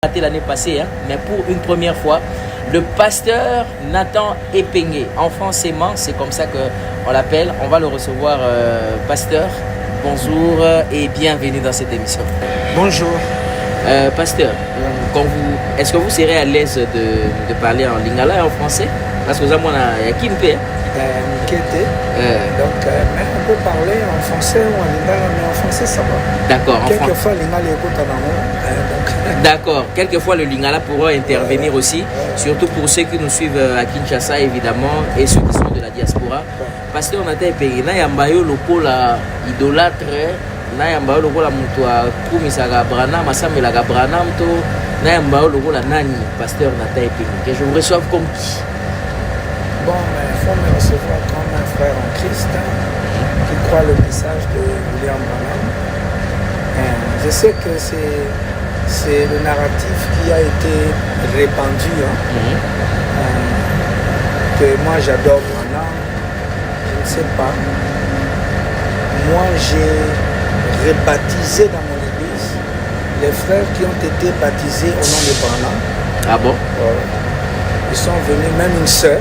Raté l'année passée, hein, mais pour une première fois, le pasteur Nathan Epengé, enfant sémant, c'est comme ça qu'on l'appelle. On va le recevoir, pasteur. Bonjour et bienvenue dans cette émission. Bonjour. Pasteur, est-ce que vous serez à l'aise de parler en lingala et en français? Parce que ça, moi, il y a qui me paie. Donc, mais on peut parler en français ou en lingala, mais en français ça va. D'accord. Quelquefois, lingala écoute en donc. D'accord. Quelquefois, le lingala pourra intervenir aussi, surtout pour ceux qui nous suivent à Kinshasa, évidemment, et ceux qui sont de la diaspora. Pasteur Nathan Epengé, na yambayo lokola idolâtre, na yambayo lokola mutu akumisaka Branham, asamelaka Branham to, na yambayo lokola nani, pasteur Nathan Epengé, que je vous reçoive comme qui? Bon, il faut me recevoir comme un frère en Christ qui croit le message de William Branham. Je sais que c'est le narratif qui a été répandu, que moi j'adore Branham, je ne sais pas. Moi j'ai rebaptisé dans mon église les frères qui ont été baptisés au nom de Branham. Ah bon? Ils sont venus, même une sœur.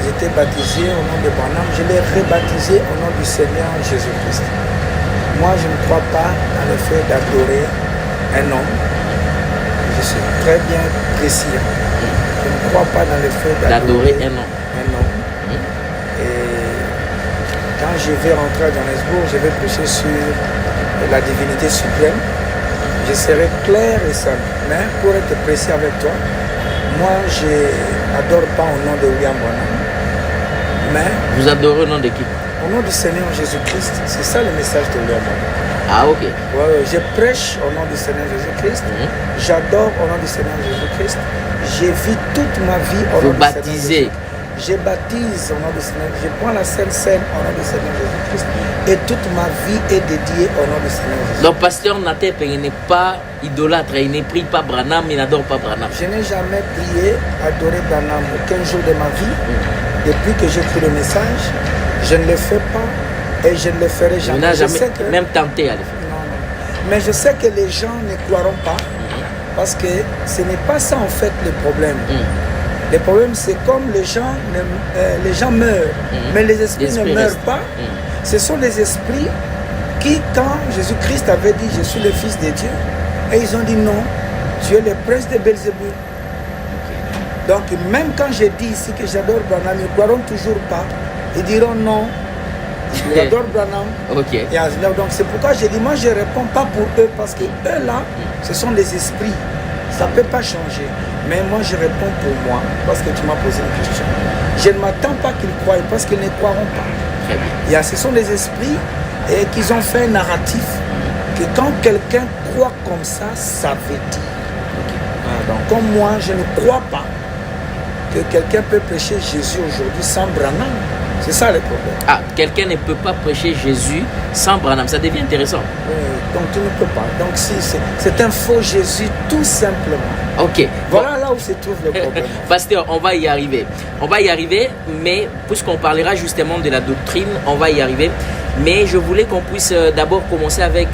Ils étaient baptisés au nom de Branham. Je les rebaptisés au nom du Seigneur Jésus-Christ. Moi, je ne crois pas dans le fait d'adorer un homme. Je suis très bien précis. Je ne crois pas dans le fait d'adorer un homme. Et quand je vais rentrer à Johannesburg, je vais prêcher sur la divinité suprême. Je serai clair et simple. Mais pour être précis avec toi, moi, je n'adore pas au nom de William Branham. Mais vous adorez au nom de qui? Au nom du Seigneur Jésus-Christ, c'est ça le message de William Branham. Ah ok. Je prêche au nom du Seigneur Jésus-Christ. J'adore au nom du Seigneur Jésus-Christ. J'ai vu toute ma vie au nom du Seigneur Jésus-Christ. Je baptise au nom du Seigneur. Je prends la Sainte Seine au nom du Seigneur Jésus-Christ. Et toute ma vie est dédiée au nom du Seigneur Jésus-Christ. Donc, pasteur Nathan Epengé n'est pas idolâtre, il ne prie pas Branham, il n'adore pas Branham. Je n'ai jamais prié, adoré Branham aucun jour de ma vie. Depuis que j'ai pris le message, je ne le fais pas et je ne le ferai jamais. Vous n'avez jamais même tenté à le faire? Non. Mais je sais que les gens ne croiront pas parce que ce n'est pas ça en fait le problème. Le problème, c'est comme les gens meurent, mais les esprits ne meurent pas. Ce sont les esprits qui, quand Jésus-Christ avait dit « Je suis le Fils de Dieu », et ils ont dit « Non, tu es le prince de Belzébuth ». Donc, même quand j'ai dit ici que j'adore Branham, ils ne croiront toujours pas. Ils diront « Non, j'adore Branham ». Okay. Donc, c'est pourquoi j'ai dit « Moi, je ne réponds pas pour eux, parce que eux là, ce sont des esprits. Ça ne peut pas changer. » Mais moi, je réponds pour moi, parce que tu m'as posé une question. Je ne m'attends pas qu'ils croient, parce qu'ils ne croiront pas. Très bien. Ce sont des esprits et qu'ils ont fait un narratif que quand quelqu'un croit comme ça veut dire. Donc, comme moi, je ne crois pas que quelqu'un peut prêcher Jésus aujourd'hui sans Branham. C'est ça le problème. Ah, quelqu'un ne peut pas prêcher Jésus sans Branham. Ça devient intéressant. Oui, donc tu ne peux pas. Donc si c'est un faux Jésus tout simplement. Ok. Voilà là où se trouve le problème. Pasteur, on va y arriver. On va y arriver, mais puisqu'on parlera justement de la doctrine, on va y arriver. Mais je voulais qu'on puisse d'abord commencer avec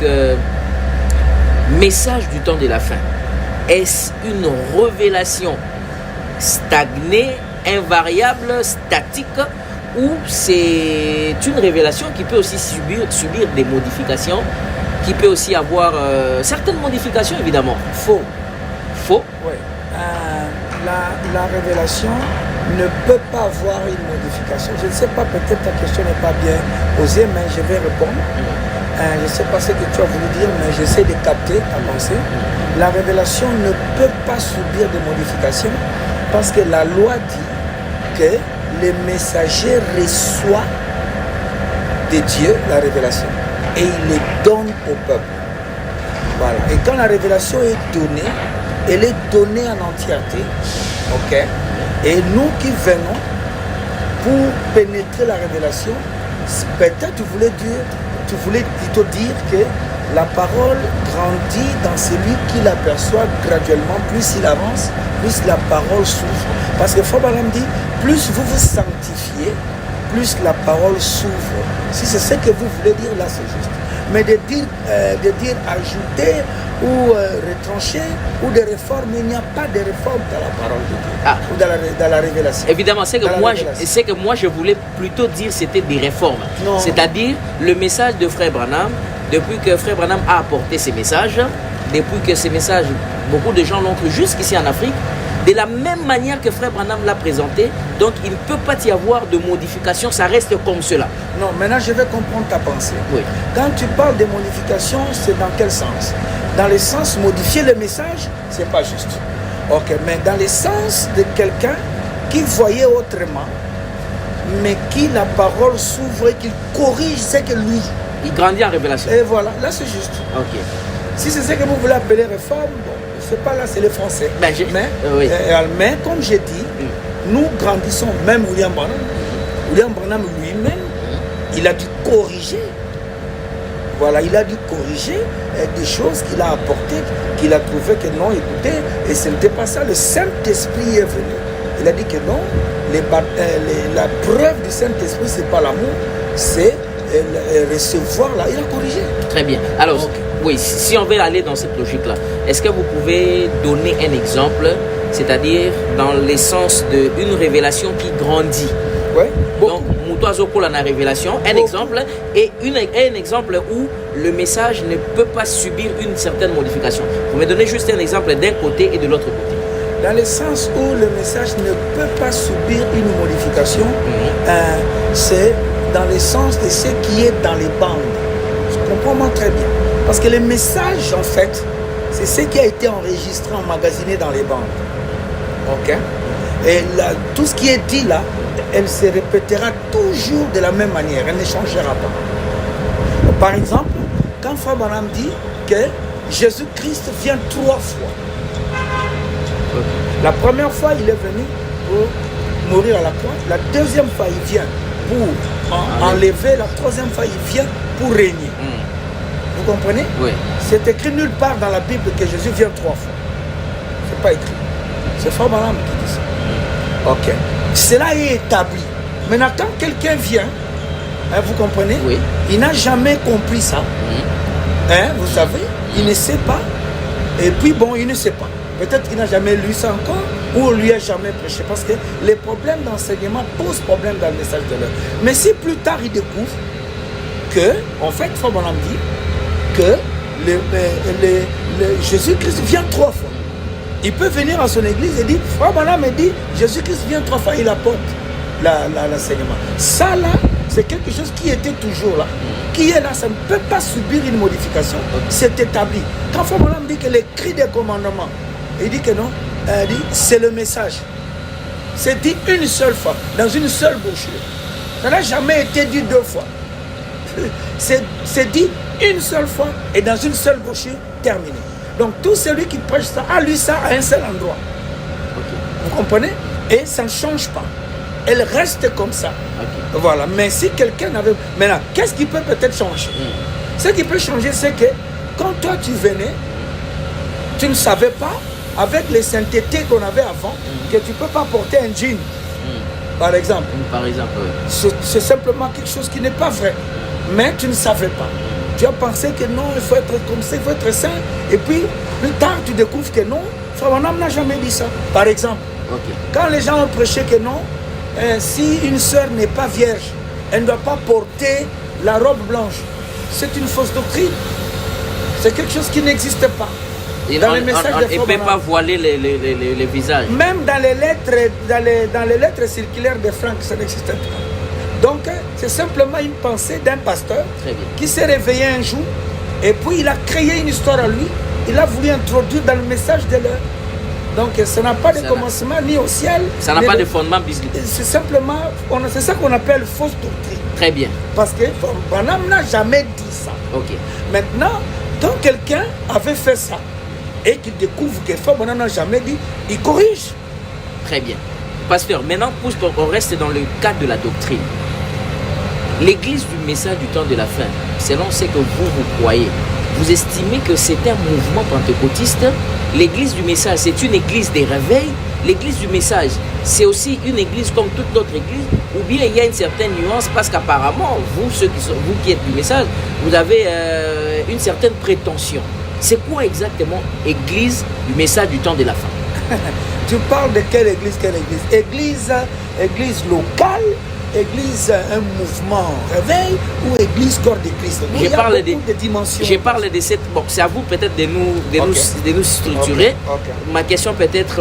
message du temps de la fin. Est-ce une révélation stagnée, invariable, statique, ou c'est une révélation qui peut aussi subir des modifications, qui peut aussi avoir certaines modifications évidemment? Faux. Oui. La révélation ne peut pas avoir une modification. Je ne sais pas, peut-être ta question n'est pas bien posée, mais je vais répondre. Je ne sais pas ce que tu as voulu dire, mais j'essaie de capter ta pensée. La révélation ne peut pas subir de modifications parce que la loi dit que le messager reçoit de Dieu la révélation et il les donne au peuple. Voilà. Et quand la révélation est donnée, elle est donnée en entièreté. Ok. Et nous qui venons pour pénétrer la révélation, peut-être tu voulais plutôt dire que la parole grandit dans celui qui l'aperçoit graduellement. Plus il avance, plus la parole s'ouvre. Parce que Fabien dit, plus vous vous sanctifiez, plus la parole s'ouvre. Si c'est ce que vous voulez dire, là c'est juste. Mais de dire ajouter ou retrancher ou des réformes, il n'y a pas de réforme dans la parole de Dieu ou dans la révélation. Évidemment, c'est que moi je voulais plutôt dire c'était des réformes. C'est-à-dire le message de Frère Branham, depuis que Frère Branham a apporté ces messages, depuis que ces messages, beaucoup de gens l'ont cru jusqu'ici en Afrique, de la même manière que Frère Branham l'a présenté, donc il ne peut pas y avoir de modification, ça reste comme cela. Non, maintenant je vais comprendre ta pensée. Oui. Quand tu parles de modification, c'est dans quel sens? Dans le sens modifier le message, c'est pas juste. Ok, mais dans le sens de quelqu'un qui voyait autrement, mais qui la parole s'ouvre et qu'il corrige ce que lui. Il grandit en révélation. Et voilà, là c'est juste. Ok. Si c'est ce que vous voulez appeler réforme, bon, c'est pas là, c'est les Français. Mais comme j'ai dit, nous grandissons, même William Branham. William Branham lui-même, il a dû corriger. Voilà, il a dû corriger des choses qu'il a apportées, qu'il a trouvé que non, écoutez, et ce n'était pas ça. Le Saint-Esprit est venu. Il a dit que non, la preuve du Saint-Esprit, c'est pas l'amour, c'est recevoir là. Il a corrigé. Très bien. Alors, oui, si on veut aller dans cette logique-là, est-ce que vous pouvez donner un exemple, c'est-à-dire dans l'essence d'une révélation qui grandit? Oui. Donc, Moutoizo pour la révélation, un exemple, et un exemple où le message ne peut pas subir une certaine modification. Vous me donnez juste un exemple d'un côté et de l'autre côté. Dans le sens où le message ne peut pas subir une modification, c'est dans le sens de ce qui est dans les bandes. Je comprends moi très bien. Parce que le message, en fait, c'est ce qui a été enregistré, emmagasiné dans les bandes. Ok? Et là, tout ce qui est dit là, elle se répétera toujours de la même manière. Elle ne changera pas. Par exemple, quand Frère Branham dit que Jésus-Christ vient 3 fois. La première fois, il est venu pour mourir à la croix. La deuxième fois, il vient pour enlever. La troisième fois, il vient pour régner. Vous comprenez? Oui. C'est écrit nulle part dans la Bible que Jésus vient 3 fois. C'est pas écrit. C'est Frère Branham qui dit ça. Ok. Cela est établi. Maintenant, quand quelqu'un vient, vous comprenez? Oui. Il n'a jamais compris ça. Vous savez, il ne sait pas. Et puis bon, il ne sait pas. Peut-être qu'il n'a jamais lu ça encore, ou on lui a jamais prêché. Parce que les problèmes d'enseignement posent problème dans le message de l'heure. Mais si plus tard il découvre que, en fait, Frère Branham dit que Jésus-Christ vient 3 fois. Il peut venir à son église et dire, Frère Branham me dit, Jésus-Christ vient 3 fois, il apporte l'enseignement. Ça là, c'est quelque chose qui était toujours là, qui est là, ça ne peut pas subir une modification, c'est établi. Quand Frère Branham dit que l'écrit des commandements, il dit que non, c'est le message. C'est dit une seule fois, dans une seule brochure. Ça n'a jamais été dit 2 fois. C'est dit une seule fois et dans une seule brochure, terminé. Donc tout celui qui prêche ça, a lu ça à un seul endroit. Vous comprenez? Et ça ne change pas. Elle reste comme ça. Voilà. Mais si quelqu'un avait... Maintenant, qu'est-ce qui peut peut-être changer? Ce qui peut changer, c'est que quand toi tu venais, tu ne savais pas, avec les saintetés qu'on avait avant, que tu ne peux pas porter un jean. Par exemple. Par exemple, oui. C'est simplement quelque chose qui n'est pas vrai. Mais tu ne savais pas. Tu as pensé que non, il faut être comme ça, il faut être saint. Et puis, plus tard, tu découvres que non. Frère Branham n'a jamais dit ça. Par exemple, quand les gens ont prêché que non, si une sœur n'est pas vierge, elle ne doit pas porter la robe blanche. C'est une fausse doctrine. C'est quelque chose qui n'existe pas. Et dans les messages de Frère Branham, ne peut pas voiler les visages. Même dans les lettres circulaires de Franck, ça n'existe pas. Donc, c'est simplement une pensée d'un pasteur qui s'est réveillé un jour et puis il a créé une histoire à lui. Il a voulu introduire dans le message de l'heure. Donc, ça n'a pas de commencement ni au ciel. Ça n'a pas de fondement biblique. C'est simplement, c'est ça qu'on appelle fausse doctrine. Très bien. Parce que Branham n'a jamais dit ça. Maintenant, quand quelqu'un avait fait ça et qu'il découvre que Frère Branham n'a jamais dit, il corrige. Très bien. Pasteur, maintenant, on reste dans le cadre de la doctrine. L'église du message du temps de la fin, selon ce que vous croyez, vous estimez que c'est un mouvement pentecôtiste? L'église du message, c'est une église des réveils l'église du message, c'est aussi une église comme toute autre église, ou bien il y a une certaine nuance parce qu'apparemment, vous qui êtes du message, vous avez une certaine prétention. C'est quoi exactement église du message du temps de la fin? Tu parles de quelle église? Église locale, église un mouvement réveil ou église corps de Christ? Je parle de dimensions. Je parle de cette... Bon, c'est à vous peut-être de nous structurer. Okay. Ma question peut-être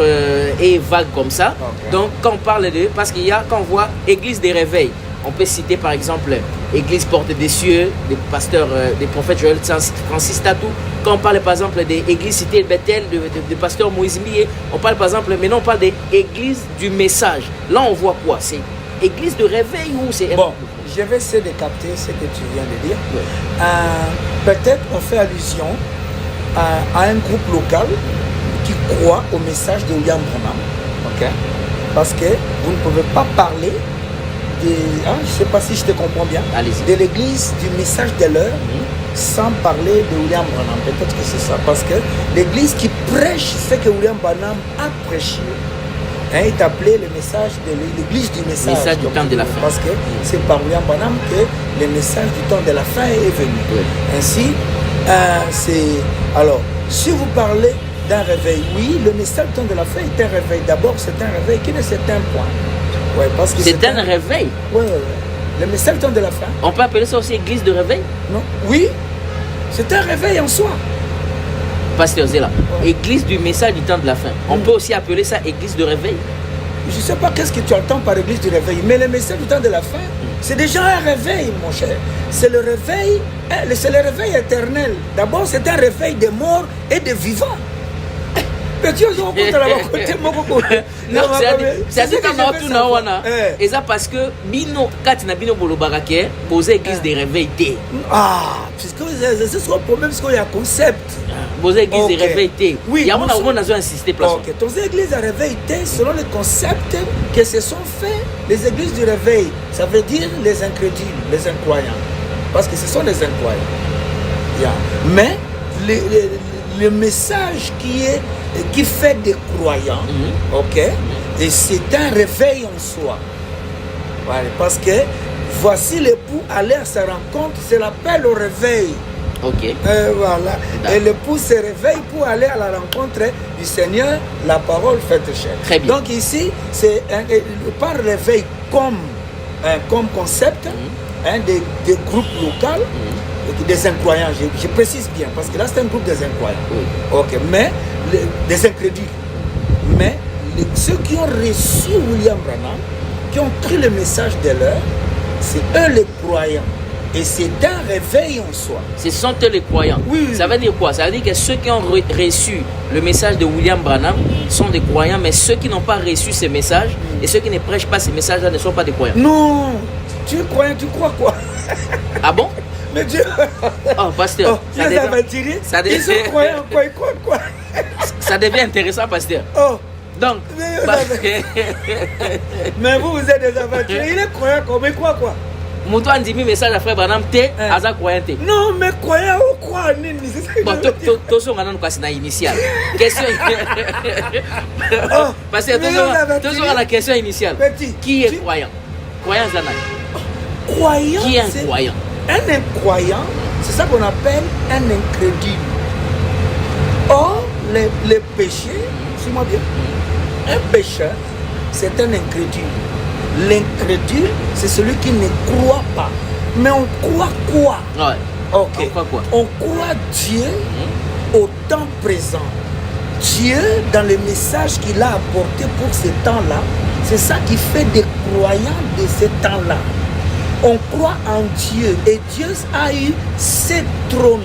est vague comme ça. Okay. Donc quand on parle de... Parce qu'il y a, quand on voit église des réveils, on peut citer par exemple église porte des cieux, des pasteurs, des prophètes Joël Francis Tatou. Quand on parle par exemple des églises cité Bethel, de pasteur Moïse Millet, on parle par exemple, maintenant on parle des églises du message. Là on voit quoi? C'est église de réveil ou c'est... Bon, je vais essayer de capter ce que tu viens de dire. Oui. Peut-être on fait allusion à un groupe local qui croit au message de William Branham. Okay? Parce que vous ne pouvez pas parler je ne sais pas si je te comprends bien, de l'église du message de l'heure sans parler de William Branham. Peut-être que c'est ça. Parce que l'église qui prêche ce que William Branham a prêché, est appelé le message de l'église du message du temps de la fin. Parce que c'est par William Branham que le message du temps de la fin est venu. Oui. Ainsi, alors, si vous parlez d'un réveil, oui, le message du temps de la fin est un réveil. D'abord, c'est un réveil qui ne s'éteint point. Ouais, parce que c'est un réveil. Oui. Le message du temps de la fin. On peut appeler ça aussi église de réveil? Non. Oui, c'est un réveil en soi. Pasteur Zéla, église du message du temps de la fin. On peut aussi appeler ça église de réveil? Je ne sais pas qu'est-ce que tu entends par église de réveil, mais le message du temps de la fin, c'est déjà un réveil, mon cher. C'est le réveil éternel. D'abord, c'est un réveil des morts et des vivants. Non, c'est quand on tout na wana. Et ça parce que bino katina bino bolobarake poser église des réveils té. Ah, puisque c'est ce problème parce qu'il y a concept. Poser église des réveils té. Oui. Il y a on a insisté place. OK, ton église de réveil té selon le concept que se sont faits les églises du réveil. Ça veut dire les incrédules, les incroyants. Parce que ce sont les incroyants. Yeah. Mais le message qui fait des croyants, ok, et c'est un réveil en soi. Voilà, parce que voici l'époux aller à sa rencontre, c'est l'appel au réveil. Ok. Voilà. Et l'époux se réveille pour aller à la rencontre du Seigneur, la parole faite chair. Très bien. Donc ici, c'est par réveil comme concept des groupes locaux. Des incroyants, je précise bien, parce que là c'est un groupe des incroyants. Oui. Ok, mais des incrédules. Mais ceux qui ont reçu William Branham, qui ont pris le message de l'heure, c'est eux les croyants. Et c'est un réveil en soi. Ce sont eux les croyants. Oui. Ça veut dire quoi? Ça veut dire que ceux qui ont reçu le message de William Branham sont des croyants, mais ceux qui n'ont pas reçu ce message et ceux qui ne prêchent pas ces messages-là ne sont pas des croyants. Non, tu es croyant, tu crois quoi? Ah bon? Mais Dieu. Oh, pasteur. Ça devient... Ils sont croyants, quoi. Ça devient intéressant, pasteur. Oh. Donc. Mais vous êtes des aventuriers. Il est croyant, mais quoi? Moutou a dit message à frère Branham, t'es Aza croyant. Non, mais croyant ou quoi? Bon, tout ça, on a une initiale. Question. Pasteur, toujours à la question initiale. Qui est croyant? Croyant Zanak. Croyant. Qui est un croyant? Un incroyant, c'est ça qu'on appelle un incrédule. Or, les péchés, suis-moi bien, un pécheur, c'est un incrédule. L'incrédule, c'est celui qui ne croit pas. Mais on croit quoi? Ouais. Ok. On croit quoi? On croit Dieu au temps présent. Dieu, dans le message qu'il a apporté pour ce temps-là, c'est ça qui fait des croyants de ce temps-là. On croit en Dieu et Dieu a eu 7 trônes,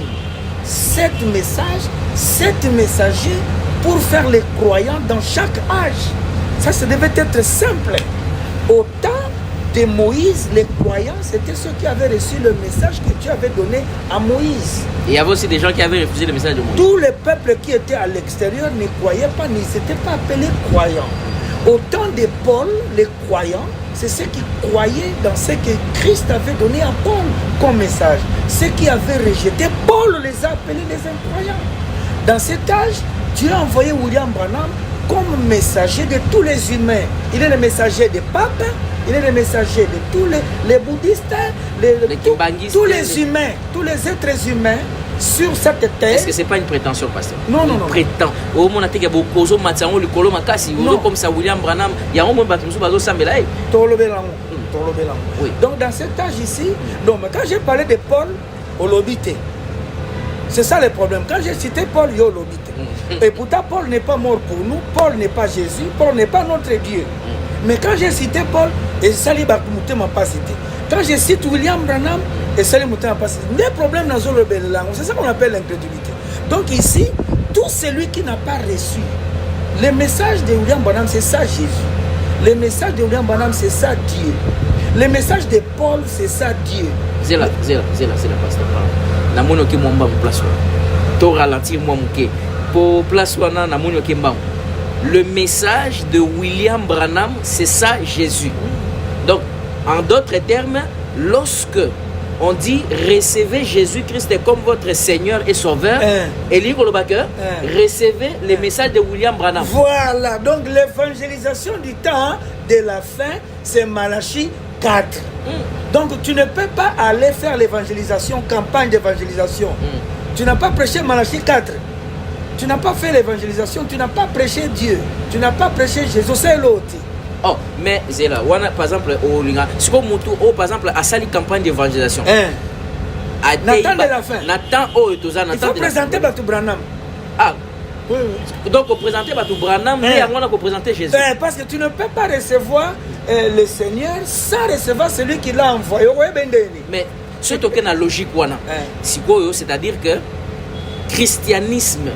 7 messages, 7 messagers pour faire les croyants dans chaque âge. Ça devait être simple. Au temps de Moïse, les croyants, c'était ceux qui avaient reçu le message que Dieu avait donné à Moïse. Et il y avait aussi des gens qui avaient refusé le message de Moïse. Tous les peuples qui étaient à l'extérieur ne croyaient pas, ne s'étaient pas appelés croyants. Au temps de Paul, les croyants, c'est ceux qui croyaient dans ce que Christ avait donné à Paul comme message. Ceux qui avaient rejeté, Paul les a appelés les incroyants. Dans cet âge, Dieu a envoyé William Branham comme messager de tous les humains. Il est le messager des papes, il est le messager de tous les bouddhistes, tous les humains, tous les êtres humains sur cette terre. Est-ce que c'est pas une prétention, pasteur? Non, non, non. Prétend. Au moment où il y a beaucoup de matériaux, le colon makasi, comme ça William Branham, il y a un moment où il y a un sambelaï. Oui. Donc dans cet âge ici, donc, quand j'ai parlé de Paul, au lobité. C'est ça le problème. Quand j'ai cité Paul, il y a lobité. Et pourtant, Paul n'est pas mort pour nous, Paul n'est pas Jésus, Paul n'est pas notre Dieu. Mais quand j'ai cité Paul, et Sali Bakumute m'a pas cité. Quand je cite William Branham, et Sali Mouté m'a pas cité. Les problèmes dans le langue, c'est ça qu'on appelle l'incrédulité. Donc ici, tout celui qui n'a pas reçu le message de William Branham, c'est ça Jésus. Le message de William Branham, c'est ça Dieu. Le message de Paul, c'est ça Dieu. Zéla, pasteur. Namono ki mwamba place. To ralentir moi mouké. Pour place wana namono ki mbam. Le message de William Branham, c'est ça Jésus. Donc, en d'autres termes, lorsque on dit recevez Jésus-Christ comme votre Seigneur et Sauveur, et libre le backer, recevez les messages de William Branham. Voilà, donc l'évangélisation du temps de la fin, c'est Malachie 4. Donc tu ne peux pas aller faire l'évangélisation, campagne d'évangélisation. Tu n'as pas prêché Malachie 4. Tu n'as pas fait l'évangélisation, tu n'as pas prêché Dieu. Tu n'as pas prêché Jésus, c'est l'autre. Oh, mais Zéla, par exemple, par exemple, à sali campagne d'évangélisation. Nathan de la fin. Nathan, il faut présenter Batou Branham. Ah, oui. Donc, on présenter Batou Branham, mais on a présenté Jésus. Parce que tu ne peux pas recevoir le Seigneur sans recevoir celui qui l'a envoyé. Mais, surtout qu'il y a une logique, c'est-à-dire que christianisme,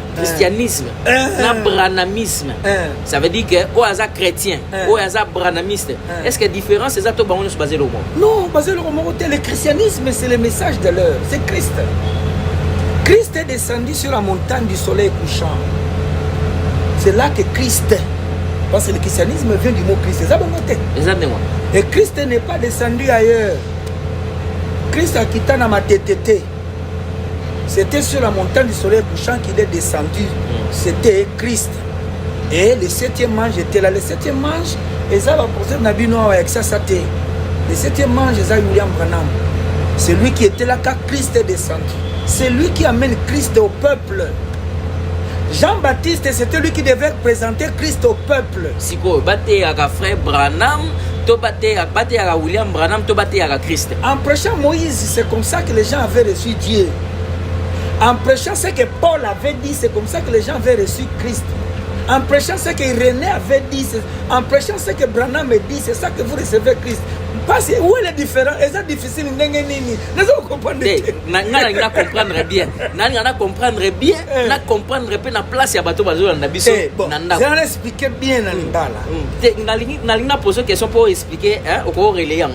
na branamisme, ça veut dire que au hasard chrétien, au hasard branamiste, est-ce que la différence c'est ça tout basé sur le monde? Non, basé sur le monde. Le christianisme c'est le message de l'heure, c'est Christ. Christ est descendu sur la montagne du soleil couchant. C'est là que Christ, parce que le christianisme vient du mot Christ, c'est ça bon côté. Exactement. Et Christ n'est pas descendu ailleurs. Christ a quitté dans ma tétété. C'était sur la montagne du soleil couchant qu'il est descendu. C'était Christ. Et le 7e ange était là. Le 7e ange, et ça va poser Nabino avec ça, ça t'est. Le 7e ange, c'est William Branham. C'est lui qui était là quand Christ est descendu. C'est lui qui amène Christ au peuple. Jean-Baptiste, c'était lui qui devait présenter Christ au peuple. Si vous battez avec frère Branham, tu battez avec William Branham, tu battez avec Christ. En prêchant Moïse, c'est comme ça que les gens avaient reçu Dieu. En prêchant ce que Paul avait dit, c'est comme ça que les gens avaient reçu Christ. En prêchant ce que René avait dit, en prêchant ce que Branham a dit, c'est ça que vous recevez Christ. Parce que où est le différent? C'est difficile. Vous comprenez? Vous comprendre bien. Vous comprendre bien. Vous comprendre bien la place. Je vais expliquer bien. Je vais poser une question pour expliquer au relayant.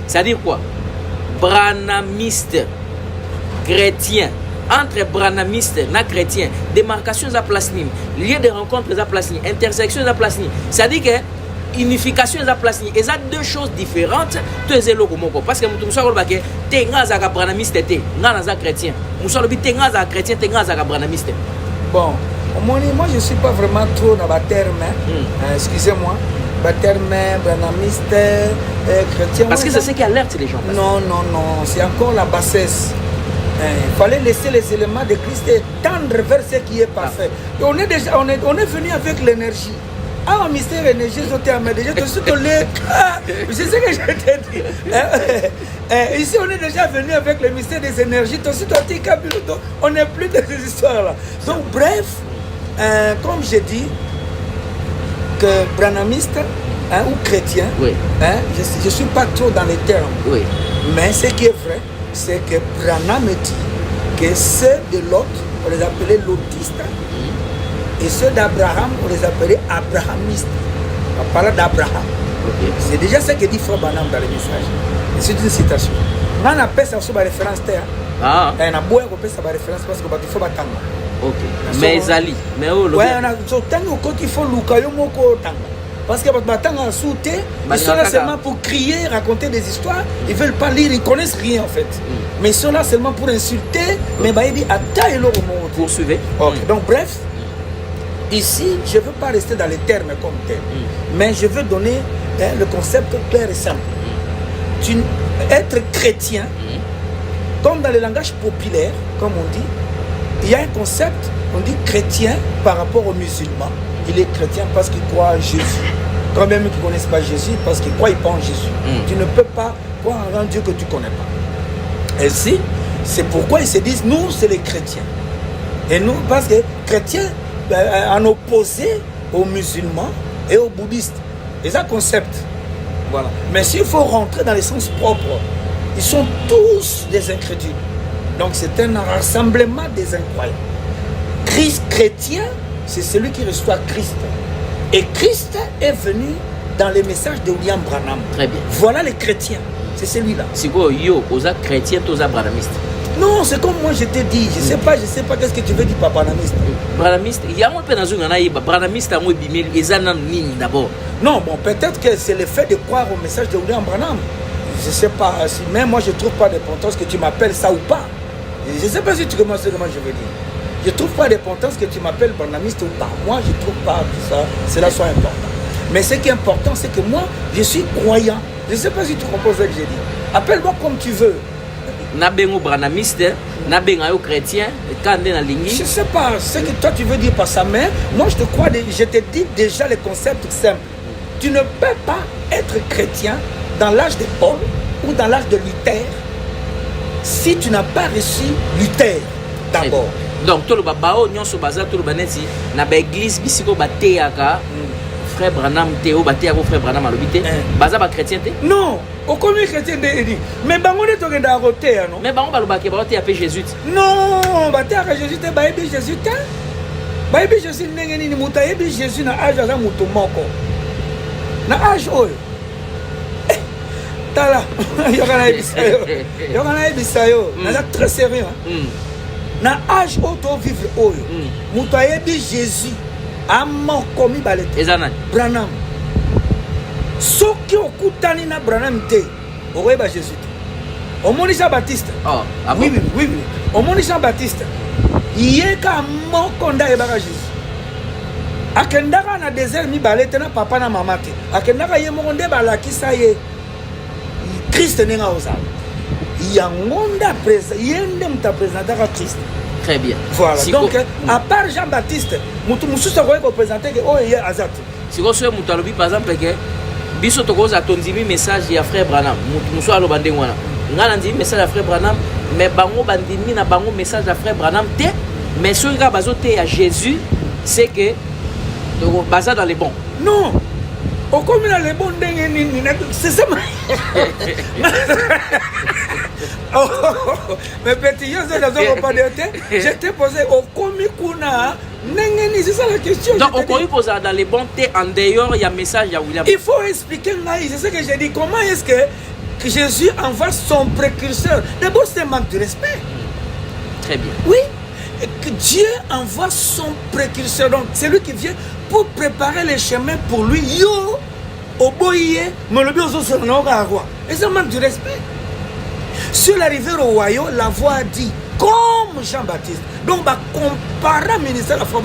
C'est-à-dire quoi? Branhamiste, chrétien. Entre branamistes et chrétiens, démarcation à place, lieu de rencontre à place, intersection à place. C'est-à-dire que unification à place, et ça deux choses différentes. Parce que nous sommes que branamiste, nous chrétien. Nous sommes chrétien, nous branamiste. Bon, moi je ne suis pas vraiment trop dans le terme. Excusez-moi. Terme, branamiste, chrétien. Parce que c'est ce qui alerte les gens. Non, c'est encore la bassesse. Il fallait laisser les éléments de Christ et tendre vers ce qui est parfait. Et on est venu avec l'énergie. Ah, mystère énergie, je sais ce que je t'ai dit. Ici, on est déjà venu avec le mystère des énergies. On n'est plus dans ces histoires-là. Donc, bref, comme j'ai dit, que branamiste ou chrétien, je ne suis pas trop dans les termes. Mais ce qui est vrai, c'est que Branham dit que ceux de Lot, on les appelait lotistes, et ceux d'Abraham, on les appelait abrahamistes. On parle d'Abraham. C'est déjà ce que dit Frère Branham dans le message. C'est une citation. On appelle ça sur la référence terre. On a beau appelle ça la référence parce qu'il faut battre. Mais Zali, mais on a tant qu'il faut l'ukayo moko tanga. Parce que ils sont là seulement pour crier, raconter des histoires. Ils ne veulent pas lire, ils ne connaissent rien en fait. Mais ils sont là seulement pour insulter. Mais ils disent, poursuivez. Donc bref, Ici, je ne veux pas rester dans les termes comme tels, mais je veux donner le concept clair et simple. Être chrétien, comme dans le langage populaire, comme on dit, il y a un concept, on dit chrétien par rapport aux musulmans. Il est chrétien parce qu'il croit en Jésus. Quand même qui ne connaissent pas Jésus, parce qu'ils croient pas en Jésus. Tu ne peux pas croire en un Dieu que tu ne connais pas. Et si, c'est pourquoi ils se disent, nous, c'est les chrétiens. Et nous, parce que chrétiens, en opposé aux musulmans et aux bouddhistes. C'est un concept. Voilà. Mais s'il faut rentrer dans les sens propres, ils sont tous des incrédules. Donc c'est un rassemblement des incroyants. Christ chrétien, c'est celui qui reçoit Christ. Et Christ est venu dans les messages de William Branham. Très bien. Voilà les chrétiens. C'est celui-là. C'est quoi, yo, aux chrétiens, aux branhamistes? Non, c'est comme moi je t'ai dit. Je sais pas qu'est-ce que tu veux dire par branhamiste. Branhamiste, il y a un peu dans une branhamiste à moi, ils ont un d'abord. Non, bon, peut-être que c'est le fait de croire au message de William Branham. Je ne sais pas, même moi je ne trouve pas d'importance que tu m'appelles ça ou pas. Je ne sais pas si tu commences comment je veux dire. Je ne trouve pas d'importance que tu m'appelles branhamiste ou pas. Moi je ne trouve pas que ça, cela soit important. Mais ce qui est important, c'est que moi je suis croyant. Je ne sais pas si tu comprends ce que j'ai dit. Appelle-moi comme tu veux. Nabengo branhamiste, nabengo chrétien, quand on a ligne. Je ne sais pas ce que toi tu veux dire par ça, mais moi je te crois, je te dis déjà le concept simple. Tu ne peux pas être chrétien dans l'âge de Paul ou dans l'âge de Luther si tu n'as pas reçu Luther d'abord. Donc, tout le babao, nous sommes basés sur l'église, dans l'église, bisiko batéaka, frère Branham, Théo, batéaka, frère Branham, à l'obité. Basé sur chrétien? Non, aucun chrétien ne dit. Mais bango ne tourne dans la roté, non? Mais bango balobake, baté appelé Jésus. Non, batéaka Jésus, baébi Jésus, baébi Jésus, n'engeni ni mutaébi Jésus na âge à muto moko. Na âge oyo. Tala, yokana ebisayo, naza très sérieux. Na âge oyo vivre oyo, muto ayebi Jésus amoko mibale te. Ezana Branham. Soki okutani na Branham te, okoyeba Jésus te. Omoni Jean-Baptiste. Oh, ah bon? Oui. Omoni Jean-Baptiste. Yeka moko nda yebaka Jésus. Akendaka na désert mibale te na papa na mama te. Akendaka ye moko nde balakisa ye Christ nenga ozala. Yango nda yende muta présentaka Christ. Très bien. Voilà. Donc à part Jean-Baptiste, mutu mususu akoki koprésenter ke oyo ye aza te. Siko soki mutu alobi par exemple ke biso tokoza tondimi message ya frère Branham, mutu mususu aloba ndenge wana. Nga na ndimi message ya frère Branham, mais bango bandimi na bango message ya frère Branham te, mais soki ka bazo te ya Jésus, c'est que basé dans les bons. Non. Au comme dans les bons c'est ça. Mais petit, je t'ai posé au komikuna. C'est ça la question. Donc, on peut poser dans les bons thés en dehors, il y a un message à William. Il faut expliquer, c'est ce que j'ai dit. Comment est-ce que Jésus envoie son précurseur? D'abord, c'est un manque de respect. Très bien. Oui. Que Dieu envoie son précurseur, donc c'est lui qui vient pour préparer les chemins pour lui. Yo, oboye, mais le bien c'est un roi. Et ça manque du respect. Sur l'arrivée au royaume, la voix a dit comme Jean-Baptiste. Donc, bah, comparer le ministère de la foi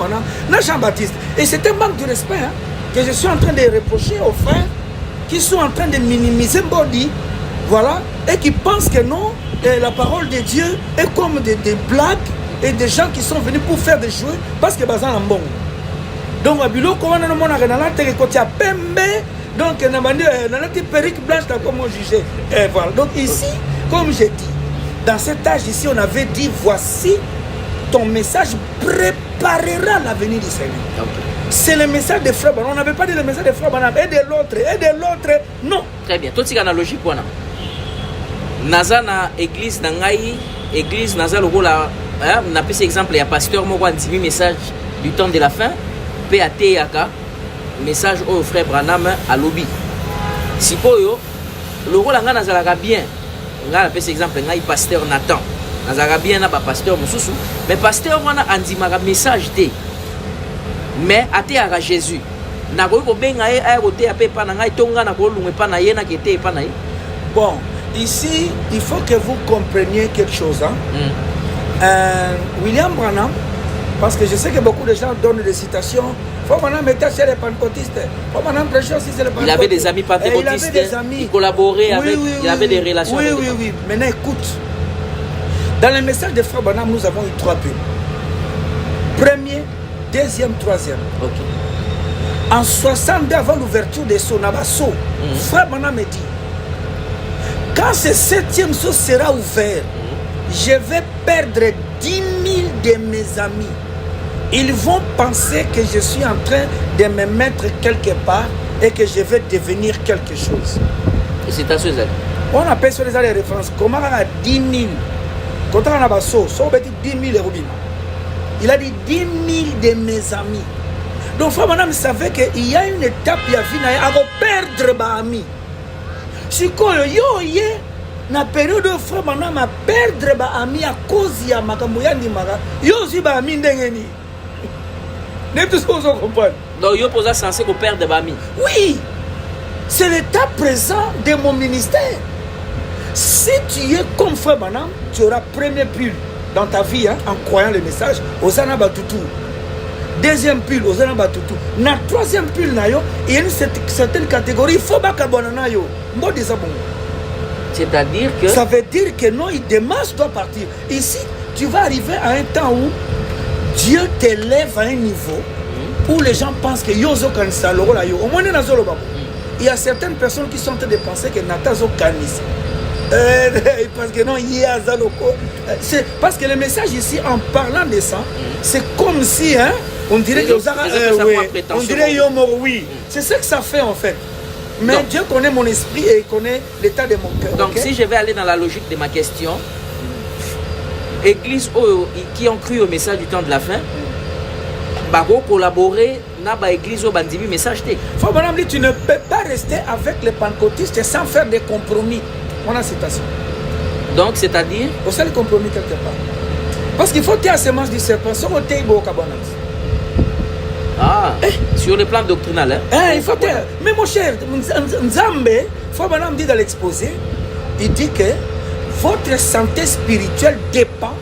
à Jean-Baptiste. Et c'est un manque de respect que je suis en train de reprocher aux frères qui sont en train de minimiser Body, voilà, et qui pensent que non, la parole de Dieu est comme des blagues. Et des gens qui sont venus pour faire des jouets parce que bazan bon. Donc abilo comment on a dans la terre côté à Pembe donc on a demandé dans la perruque blanche comme jugé. Et voilà. Donc ici comme j'ai dit dans cet âge ici on avait dit voici ton message préparera l'avenir du Seigneur. Okay. C'est le message des frères. On n'avait pas dit le message des frères et de l'autre non. Très bien. Toute cette analogie pour nous. Nazana église nangai église naza logo la on a pris cet exemple, il y a pasteur Moko Antimi, message du temps de la fin, PAT Yaka, message au frère Branham à lobby. Si Poyo, le rôle en Nazaraka bien, on a pris cet exemple, il y a pasteur Nathan, Nazaraka bien, il y a pasteur Moussoussou, mais pasteur on a Andimara message T, mais à T à Jésus. Bon, ici, il faut que vous compreniez quelque chose. William Branham Parce que je sais que beaucoup de gens donnent des citations. Faut maintenant mettre chez les pentecôtistes. Faut maintenant prêcher aussi chez les pentecôtistes. Il avait des amis pentecôtistes. Il avait des amis. Il collaborait avec. Il avait des relations. Oui. Maintenant, écoute. Dans le message de Frère Branham, nous avons eu 3 bulles. Premier, deuxième, troisième. Ok. En 62, avant l'ouverture de Sonabasso, Frère Branham me dit, quand ce 7e saut sera ouvert, je vais perdre 10 000 de mes amis. Ils vont penser que je suis en train de me mettre quelque part et que je vais devenir quelque chose. Et c'est à ce zèle. On appelle sur les références. Comment on a 10 000? Quand on a basso, ça veut dire 10 000 Robin. Il a dit 10 000 de mes amis. Donc, Frère Branham savait qu'il y a une étape il y a vie à perdre mes amis. Si yo ye na période où Frère Branham a perdre mes amis à cause de makambo ya ndimaka, yo aussi ba ami ndengeni. Ne tout ce qu'on comprend. Donc, yo posa censé qu'on perde des amis. Oui. C'est l'état présent de mon ministère. Si tu es comme Frère Branham, tu auras premier pull dans ta vie en croyant le message. Osana Batutu. Deuxième pull, Osana Batutu. Na troisième pull, il y a une certaine catégorie. Il faut pas que yo. C'est-à-dire que. Ça veut dire que non, il démarche doit partir. Ici, tu vas arriver à un temps où Dieu t'élève à un niveau où les gens pensent que Yozo Kanisa Loro la yo. Au moins, il y a certaines personnes qui sont en train de penser que Natazo Kanisa. Parce que non, il y a Zaloko. C'est parce que le message ici, en parlant de ça, c'est comme si, on dirait que on dirait Yomo, oui. C'est ce que ça fait en fait. Mais donc, Dieu connaît mon esprit et il connaît l'état de mon cœur. Donc, si je vais aller dans la logique de ma question, Église qui ont cru au message du temps de la fin, Bago collaborer n'a pas église au bandimi message. Faut madame dit, tu ne peux pas rester avec les pentecôtistes sans faire des compromis. On a citation. Donc, c'est-à-dire on sait le compromis quelque part. Parce qu'il faut qu'il y ait semence du serpent. Sans ôter, il faut Ah, sur le plan doctrinal. Il faut que. Mais mon cher, Nzambe, faut madame dit dans l'exposé, il dit que votre santé spirituelle dépend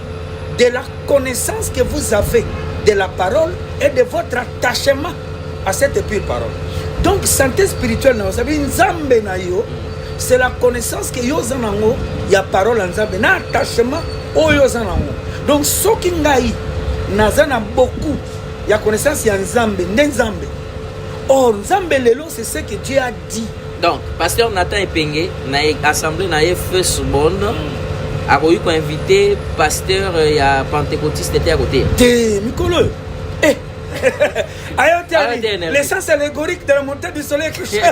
de la connaissance que vous avez de la parole et de votre attachement à cette pure parole. Donc, santé spirituelle, vous savez, Nzambe na yo. C'est la connaissance que yo zanango ya parole nzambe na attachement o yo zanango. Donc soki ngai nazana beaucoup ya connaissance ya nzambe nzambe. Or nzambe lelo c'est ce que Dieu a dit. Donc pasteur Nathan Epenge na assemblée na First Bond a eu invité pasteur ya pentecôtiste était à côté. Té Mikolo. L'essence allégorique de la montée du soleil couché.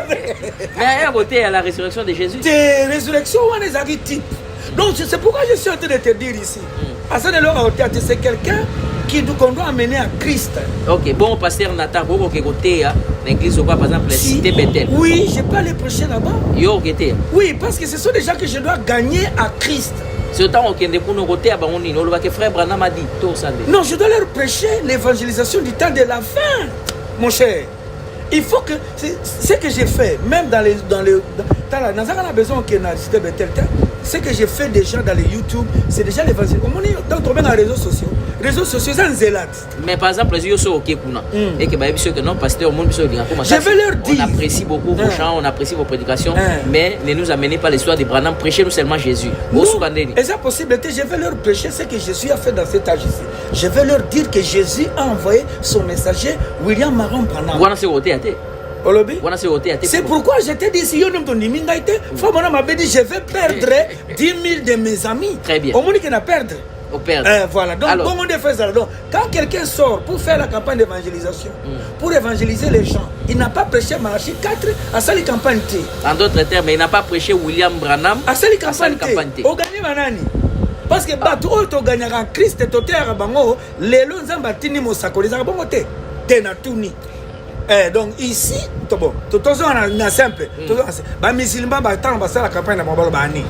Mais à côté, à la résurrection de Jésus. Des résurrections, on les a dit type. Donc, c'est pourquoi je suis en train de te dire ici. C'est quelqu'un qu'on doit amener à Christ. Ok, bon, pasteur Nathan, vous qui côté, l'église, par exemple, la cité Bethel. Oui, je peux aller prêcher là-bas. Yo, côté. Oui, parce que ce sont des gens que je dois gagner à Christ. C'est autant qu'on est pour nous côté, que frère Branham a dit tout ça. Non, je dois leur prêcher l'évangélisation du temps de la fin, mon cher. Il faut que ce que j'ai fait, même dans la besoin qu'il y a ce que j'ai fait déjà dans les YouTube, c'est déjà l'évangélisation. Donc, on met dans les réseaux sociaux. Réseaux sociaux, c'est un zélate. Mais par exemple, les yeux sont ok kuna. Et que bah que non, pasteur, mon monsieur, je vais leur dire. On apprécie beaucoup vos chants, on apprécie vos prédications, mais ne nous amenez pas l'histoire de Branham, prêchez-nous seulement Jésus. Et c'est possible, je vais leur prêcher ce que Jésus a fait dans cet âge ici. Je vais leur dire que Jésus a envoyé son messager, William Maron Branham. C'est pourquoi je t'ai dit, si Frère Branham m'avait dit, je vais perdre 10 000 de mes amis. Très bien. Au monde qui n'a perdre. Voilà, donc alors, bon, on fait ça. Donc, quand quelqu'un sort pour faire la campagne d'évangélisation, pour évangéliser les gens, il n'a pas prêché Malachi 4 à sa campagne. En d'autres termes, il n'a pas prêché William Branham à sa campagne. Au gagné Manani. Parce que bateau tu gagnes en Christ et tu es bango, les longs zambatini mosako les abongo te na tuni. Donc ici, bon, tout on simple. Ba musulman ba tant ba la campagne na mobile bani.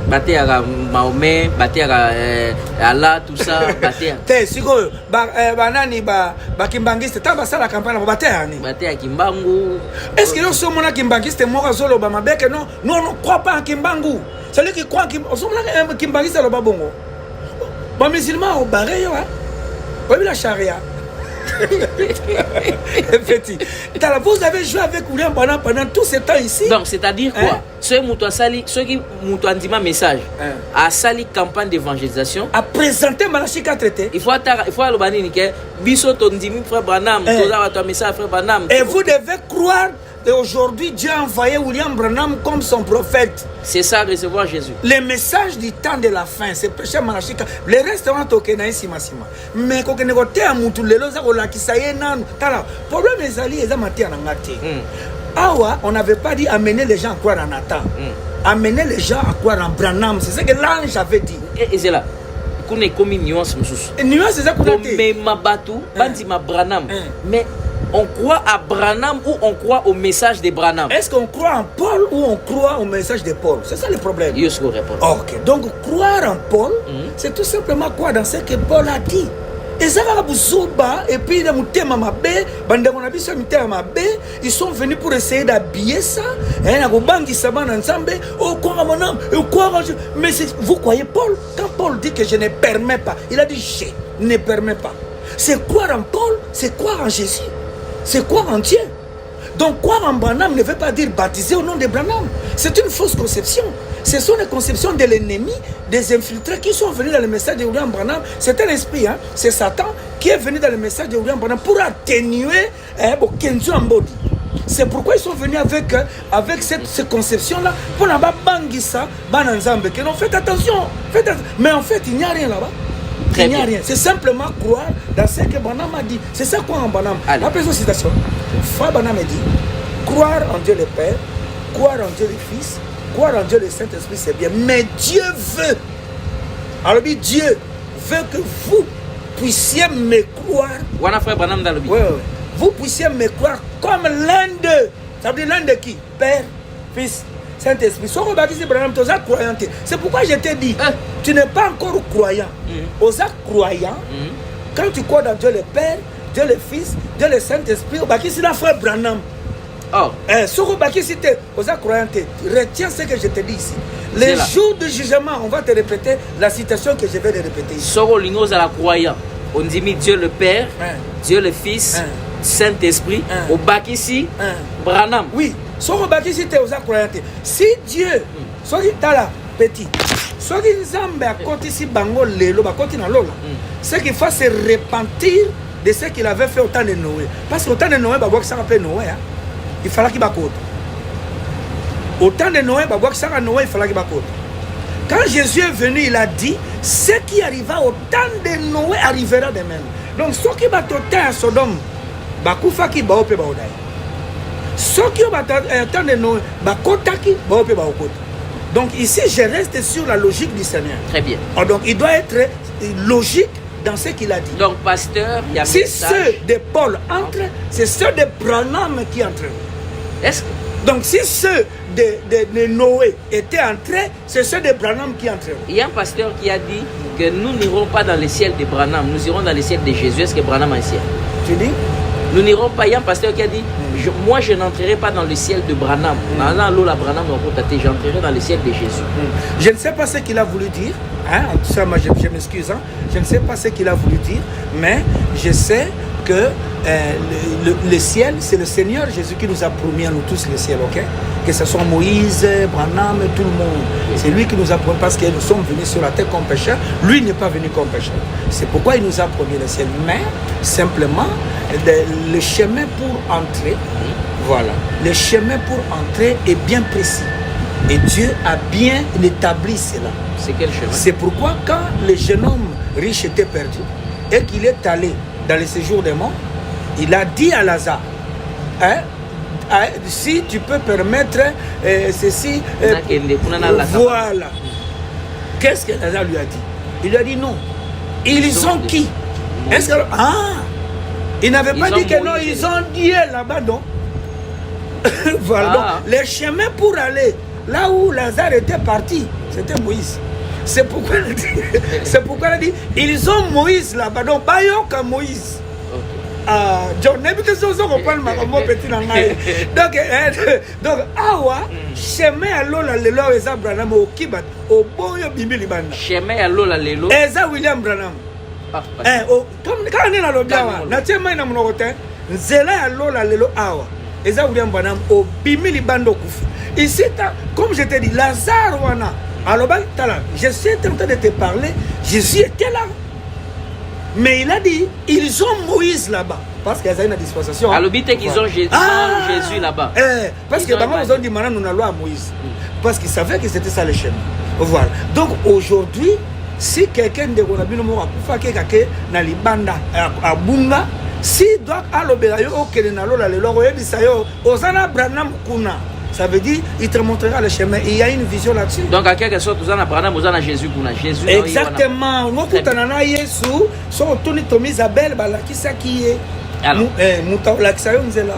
Baté à Mahomet, baté à Allah, tout ça, baté à. T'es sûr, banani ba kimbangiste, t'as passé la campagne na baté à ni. Baté à Kimbangu. Est-ce que nous sommes na kimbangiste mora zolo ba mabeke non, nous on ne croit pas en Kimbangu. Celui qui croit en Kimbangu, c'est le babongo. Ba musulman au barré yo hein. Oui, la charia. Petit. Vous avez joué avec William Branham pendant tout ce temps ici. Donc, c'est-à-dire quoi? Ceux qui m'ont dit ma message, à sali campagne d'évangélisation, à présenter Malachi 4 traité. Il faut le banir que biso tondimi frère Branham, ton message frère Branham. Et vous devez croire que aujourd'hui Dieu a envoyé William Branham comme son prophète. C'est ça, recevoir Jésus. Les messages du temps de la fin, c'est prêcher Malachi 4. Les restaurants tokena sima. Mais quand on est à Moutulelo, ça on qui ça y est nan. Tala. Problème les alliés, ils ont maté en angati. Awa, on n'avait pas dit amener les gens à croire en Nathan. Amener les gens à croire en Branham. C'est ce que l'ange avait dit. Et c'est là. Qu'on est comme une nuance. Nuance, c'est ça qu'on a dit. Mais ma batou, bandi ma Branham. Mais on croit à Branham ou on croit au message de Branham? Est-ce qu'on croit en Paul ou on croit au message de Paul? C'est ça le problème. Ok. Donc croire en Paul, c'est tout simplement croire dans ce que Paul a dit. Et ça va vous et puis ils sont venus pour essayer d'habiller ça. Mais vous croyez Paul? Quand Paul dit que je ne permets pas, il a dit je ne permets pas. C'est croire en Paul, c'est croire en Jésus, c'est croire en Dieu. Donc croire en Branham ne veut pas dire baptiser au nom de Branham. C'est une fausse conception. Ce sont les conceptions de l'ennemi, des infiltrés qui sont venus dans le message de William Branham. C'est un esprit, hein? C'est Satan qui est venu dans le message de William Branham pour atténuer Kenzo Ambodi. C'est pourquoi ils sont venus avec cette conception-là pour la bangisa, bananzambe. Faites attention, mais en fait, il n'y a rien là-bas. Il n'y a rien. C'est simplement croire dans ce que Branham a dit. C'est ça quoi en Branham. Après cette citation, Frère Branham dit croire en Dieu le Père, croire en Dieu le Fils, croire en Dieu le Saint-Esprit, c'est bien. Mais Dieu veut. Alors Dieu veut que vous puissiez me croire. Wana Frère Branham dans le but. Vous puissiez me croire comme l'un d'eux. Ça veut dire l'un de qui? Père, Fils, Saint-Esprit. C'est pourquoi je t'ai dit, tu n'es pas encore croyant. Aux actes croyants, quand tu crois dans Dieu le Père, Dieu le Fils, Dieu le Saint-Esprit, c'est la Frère Branham. Retiens ce que je te dis ici. Les jours du jugement, on va te répéter la citation que je vais te répéter ici. On dit Dieu le Père, Dieu le Fils, Saint-Esprit, au bac ici, Branham. Oui, si Dieu, petit, c'est qu'il faut se repentir de ce qu'il avait fait au temps de Noé. Parce qu'au temps de Noé, il fallait qu'il bacote. Au temps de Noé, il fallait qu'il bacote. Quand Jésus est venu, il a dit ce qui arriva au temps de Noé arrivera de même. Donc, ce qui va toter à Sodome, bakufaki baope baodai. Ce qui va toter au temps de Noé, bakotaki baope baokota. Donc, ici, je reste sur la logique du Seigneur. Très bien. Donc, il doit être logique dans ce qu'il a dit. Donc, pasteur, il y a si ceux de Paul entrent, c'est ceux de Branham qui entrent. Donc, si ceux de Noé étaient entrés, c'est ceux de Branham qui entrent. Il y a un pasteur qui a dit que nous n'irons pas dans le ciel de Branham, nous irons dans le ciel de Jésus. Est-ce que Branham a un ciel? Tu dis? Nous n'irons pas. Il y a un pasteur qui a dit moi je n'entrerai pas dans le ciel de Branham. J'entrerai dans le ciel de Jésus. Je ne sais pas ce qu'il a voulu dire. Ça, moi, je m'excuse. Je ne sais pas ce qu'il a voulu dire, mais je sais que le ciel, c'est le Seigneur Jésus qui nous a promis à nous tous le ciel, ok? Que ce soit Moïse, Branham, tout le monde. C'est lui qui nous a promis parce que nous sommes venus sur la terre comme pécheurs. Lui n'est pas venu comme pécheur. C'est pourquoi il nous a promis le ciel. Mais simplement, le chemin pour entrer, voilà, le chemin pour entrer est bien précis. Et Dieu a bien établi cela. C'est quel chemin? C'est pourquoi quand le jeune homme riche était perdu et qu'il est allé dans le séjour des morts, il a dit à Lazare, si tu peux permettre ceci, voilà. Qu'est-ce que Lazare lui a dit? Il lui a dit non. Ils sont qui? Est-ce que il n'avait pas dit que non, ils ont Dieu là-bas, non? Voilà. Donc, les chemins pour aller là où Lazare était parti, c'était Moïse. C'est pourquoi il a dit, ils ont Moïse là-bas. Donc, Bayoka Moïse. Donc, awa, chemin à l'eau, lelo, Eza Branham, au Kibat, au Boyo Bimbi Libanda. Chemin à l'eau, lelo. Eza William Branham. Quand on est dans le bien, nzela ya lola lelo awa eza William Branham obimi libando kufi ici comme je te dis Lazare wana aloba tala je suis en train de te parler Jésus était là mais il a dit ils ont Moïse là-bas parce qu'il y a une dispensation alobi te qu'ils ont Jésus là-bas parce que bango ils ont dit maintenant nous allons à Moïse parce qu'ils savaient que c'était ça le chemin voilà donc aujourd'hui si quelqu'un de Gonabino mora kufa ke na libanda abunga si doit alobela yo okele na lola le loro yebisa yo ozana Branham kuna ça veut dire il te montrera le chemin et il y a une vision là-dessus donc à quelque sorte ozana Branham ozana Jésus kuna Jésus exactement ngokutana na Yesu so toni tomi Isabelle balakisa ki ye alors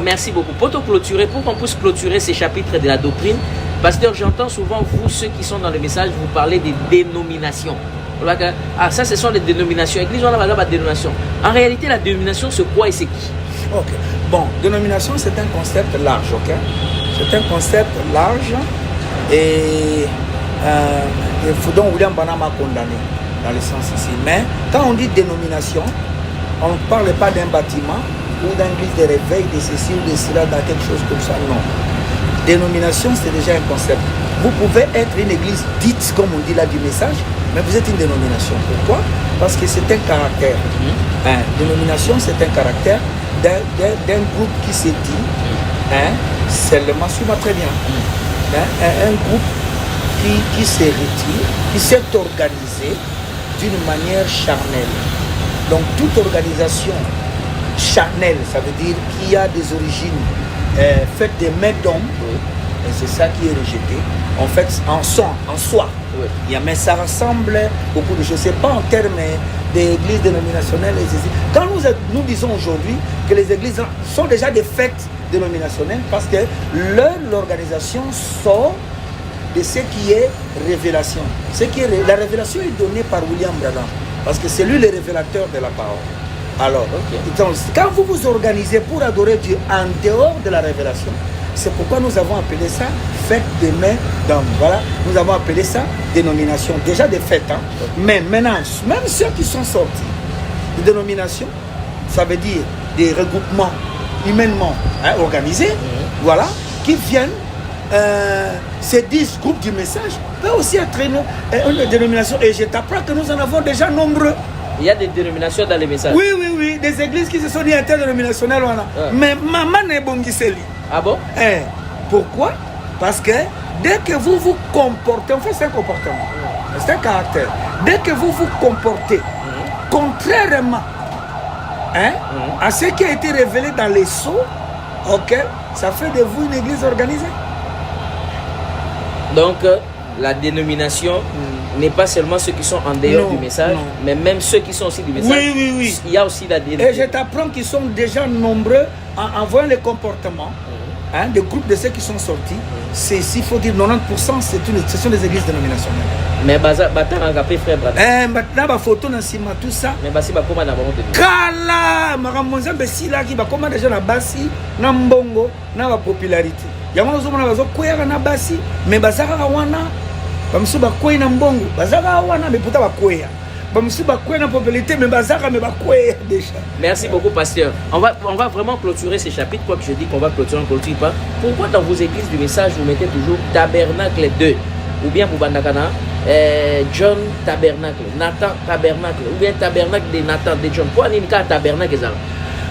merci beaucoup pour qu'on puisse clôturer ces chapitres de la doctrine. Pasteur, j'entends souvent vous ceux qui sont dans le message vous parler des dénominations. Ah, ça, ce sont les dénominations. Église, on a la dénomination. En réalité, la dénomination, c'est quoi et c'est qui? Ok. Bon, dénomination, c'est un concept large, ok? C'est un concept large et il faut donc William Branham a condamné dans le sens ici. Mais quand on dit dénomination, on ne parle pas d'un bâtiment ou d'une église de réveil, de ceci ou de cela, dans quelque chose comme ça, non. Dénomination, c'est déjà un concept. Vous pouvez être une église dite, comme on dit là du message, mais vous êtes une dénomination. Pourquoi? Parce que c'est un caractère. Dénomination, c'est un caractère d'un groupe qui se dit, seulement, suis-moi très bien, un groupe qui se retire, qui s'est organisé d'une manière charnelle. Donc toute organisation charnelle, ça veut dire qu'il y a des origines faites des mains d'hommes, et c'est ça qui est rejeté. En fait, en soi. Oui. Mais ça rassemble beaucoup de choses. Ce n'est pas en termes d'églises dénominationnelles. Quand nous disons aujourd'hui que les églises sont déjà des fêtes dénominationnelles parce que l'organisation sort de ce qui est révélation. La révélation est donnée par William Branham parce que c'est lui le révélateur de la parole. Alors, donc, quand vous vous organisez pour adorer Dieu en dehors de la révélation, c'est pourquoi nous avons appelé ça fête des mains d'hommes. Voilà, nous avons appelé ça dénomination. Déjà des fêtes, hein. Mais maintenant, même ceux qui sont sortis de dénomination, ça veut dire des regroupements humainement organisés, voilà, qui viennent, ces 10 groupes du message, peuvent aussi être une dénomination. Et je t'apprends que nous en avons déjà nombreux. Il y a des dénominations dans les messages. Oui, des églises qui se sont dit interdénominationnelles. Voilà. Mais maman n'est bon Giseli. Ah bon? Pourquoi? Parce que dès que vous vous comportez, en fait c'est un comportement, c'est un caractère. Dès que vous vous comportez contrairement à ce qui a été révélé dans les sceaux, ça fait de vous une église organisée. Donc la dénomination n'est pas seulement ceux qui sont en dehors du message, mais même ceux qui sont aussi du message. Oui. Il y a aussi la dénomination. Et je t'apprends qu'ils sont déjà nombreux en voyant les comportements des groupes de ceux qui sont sortis. S'il faut dire 90%, ce sont des églises dénominationnelles. Mais Batara a appelé frère Branham. Maintenant, ma photo dans Sima, tout ça. Mais Bassi va comment d'abord de Kala, Maramonza Bessila qui va comment déjà la Bassi, Nambongo, na la popularité. Yamano Zoma na Zokoya na Bassi, mais Bazara wana, Bamsuba Koy na Mbongo, Bazara wana, mais pourtant Bakoya. Bamsuba Koy na popularité, mais Bazara mais Bakoya déjà. Merci beaucoup, pasteur. On va vraiment clôturer ces chapitres, quoi que je dis qu'on va clôturer, on ne clôture pas. Pourquoi dans vos églises du message vous mettez toujours Tabernacle 2 ou bien pour Bandakana John Tabernacle, Nathan Tabernacle, ou bien Tabernacle de Nathan de John. Pourquoi il y a un tabernacle?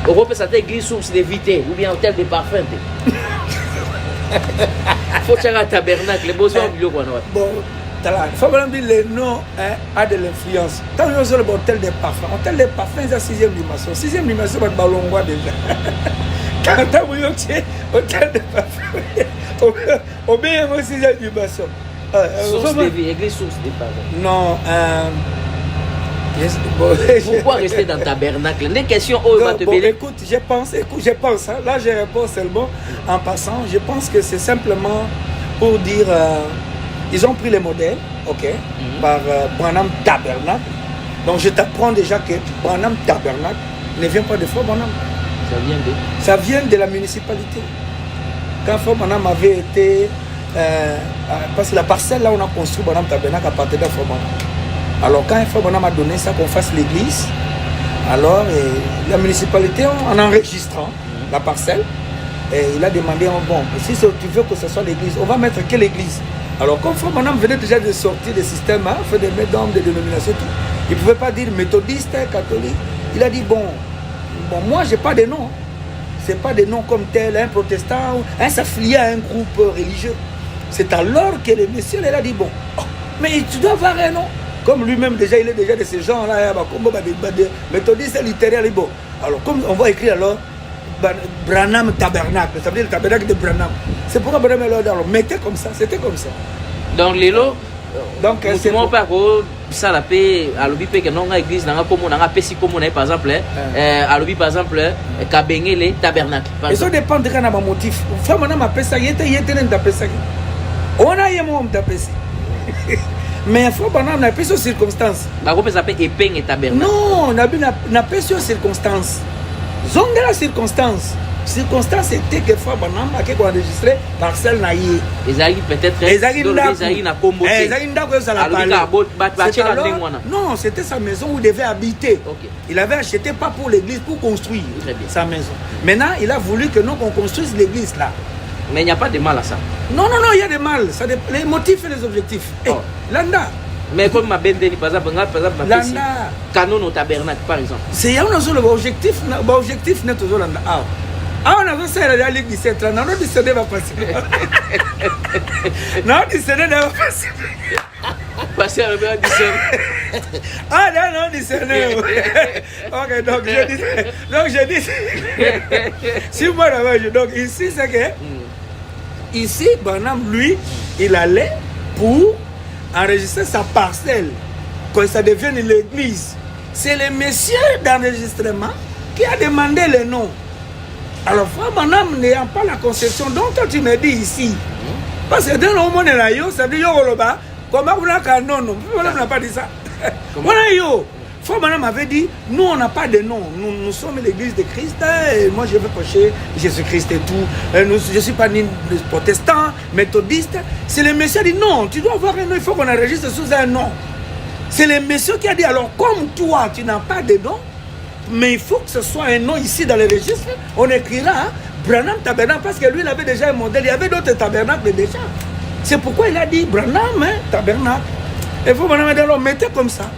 Europe, c'est une église source d'éviter, ou bien hôtel de parfum. Faut faire un tabernacle, les beaux hommes, bon, il faut dire le nom a de l'influence. Quand on a le hôtel de parfum, hôtel de parfum, c'est la 6e dimension. 6e dimension, c'est le ballon déjà. Quand on a hôtel de parfum, on met un 6e dimension. Source de vie, église source de parfum. Non, pourquoi rester dans le tabernacle? Les questions écoute, je pense, hein, là je réponds seulement en passant. Je pense que c'est simplement pour dire ils ont pris les modèles, par Branham Tabernacle. Donc je t'apprends déjà que Branham Tabernacle ne vient pas de Frère Branham. Ça vient de la municipalité. Quand Frère Branham avait été parce que la parcelle là où on a construit Branham Tabernacle appartenait à Frère Branham. Alors quand Frère Branham a donné ça qu'on fasse l'église, Alors, la municipalité, en enregistrant la parcelle, il a demandé, bon, si tu veux que ce soit l'église, on va mettre quelle église? Alors, comme Frère Branham venait déjà de sortir des systèmes, fait des noms, des dénominations, tout, il ne pouvait pas dire méthodiste, catholique. Il a dit, bon moi, je n'ai pas de nom. Ce n'est pas des noms comme tel, un protestant, un s'affilié à un groupe religieux. C'est alors que le monsieur, il a dit, bon, mais tu dois avoir un nom. Comme lui-même, déjà, il est déjà de ces gens-là, comme des méthodistes littéraires. Bon, alors, comme on va écrire alors, Branham Tabernacle, ça veut dire le tabernacle de Branham. C'est pourquoi Branham leur dit, alors, mettez comme ça, c'était comme ça. Donc, Lélo, donc, c'est mon père, ça la paix, à l'objet que non, l'église, n'a comme on a pessi comme on est, par exemple, à l'objet, par exemple, Kabengé, les tabernacles. Et ça dépend de quel motif. Frère, mon a ça, il était ça. On a eu mon tapé. Mais Frère Branham n'a pas sur circonstances. On peut s'appeler épingle et tabernacle. Non, on n'a pas sur circonstances. Zone de la circonstance. Circonstance c'était que Frère Branham a enregistré parcelle naïe. Ezali peut-être. Ezali na combo. Ezali ndako ça la parlé. Non, c'était sa maison où il devait habiter. Okay. Il avait acheté pas pour l'église, pour construire sa maison. Maintenant, il a voulu que nous qu'on construise l'église là. Mais il n'y a pas de mal à ça. Non, il y a de mal. Ça les motifs et les objectifs. Oh. Landa. Mais comme ma bendeni, par exemple, Landa. Canon au tabernacle, par exemple. C'est un objectif n'est toujours Landa. Ah, on a vu ça, la Ligue 17 là. Non, le discerné va passer. Non, le discerné va passer. Passer à le discerné. Ah, non, discerné. Ok, donc je dis. Si moi, donc ici, c'est que. Ici, Branham, lui, il allait pour enregistrer sa parcelle. Quand ça devienne l'église. C'est le monsieur d'enregistrement qui a demandé le nom. Alors, Frère Branham n'ayant pas la conception, donc toi tu me dis ici, parce que dans le monde là, ça veut dire comment vous n'avez non, on n'a pas dit ça. Voilà, Frère Branham avait dit, nous on n'a pas de nom, nous sommes l'église de Christ, et moi je veux prêcher Jésus-Christ et tout, je ne suis pas ni protestant, méthodiste. C'est le monsieur qui a dit, non, tu dois avoir un nom, il faut qu'on enregistre sous un nom. C'est le monsieur qui a dit, alors comme toi tu n'as pas de nom, mais il faut que ce soit un nom ici dans le registre. On écrira Branham Tabernacle parce que lui il avait déjà un modèle. Il y avait d'autres tabernacles déjà. C'est pourquoi il a dit Branham Tabernacle. Et vous alors mettez comme ça.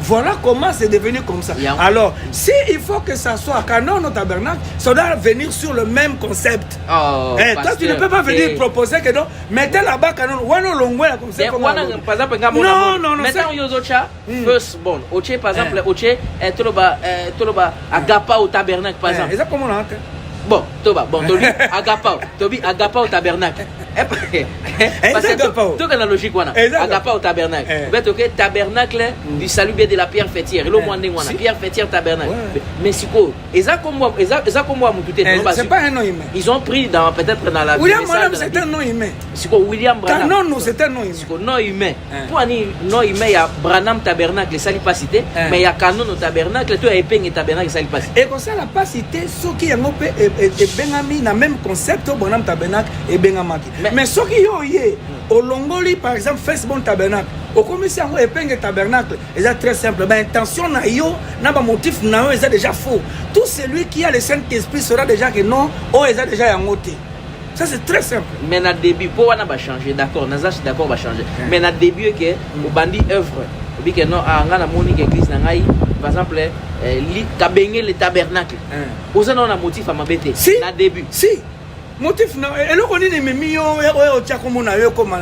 Voilà comment c'est devenu comme ça. Alors, si il faut que ça soit canon au tabernacle, ça doit venir sur le même concept. Oh, toi, tu ne peux pas venir proposer que non, mettez là-bas canon. Comme ça. Par exemple, non. Mettons Yozocha, firstborn. Oche, par exemple, Oche, Toloba, Agapa au tabernacle, par exemple. Et ça, comment on a Bon, Tobi, Agapa au tabernacle. Parce que tout est logique, Agapa au tabernacle. Ok, tabernacle du salut de la pierre fêtière. Pierre fêtière tabernacle. Mais c'est quoi? Et ça, comme moi, c'est pas un nom humain. Ils ont pris peut-être dans la. William Branham, c'est un nom humain. C'est quoi William Branham? Non, c'est un nom humain. Non humain. Pour un nom humain, il y a Branham tabernacle, ça n'est pas cité. Mais il y a canon au tabernacle, tout est épingle tabernacle, ça n'est pas cité. Et comme ça, la pas cité, ceux qui ont Bengami, dans le même concept, Branham tabernacle et Bengamaki. Mais ceux qui ont eu, au Longoli, par exemple, Facebook tabernacle, au commissaire épingle tabernacle, c'est très simple. L'intention n'a pas motif, c'est déjà faux. Tout celui qui a le Saint-Esprit sera déjà que non, c'est déjà un motif. Ça c'est très simple. Mais dans le début, pour on va changer, d'accord, Nazash d'accord va changer. Mais dans le début que au bandit œuvre, oui que non, à la monique église nangai, par exemple, Kabengé le tabernacle. Aux on a motif à m'embêter. Si. Dans le début. Si. Motif non. Et là on est les mimio, au tia comme on a eu comme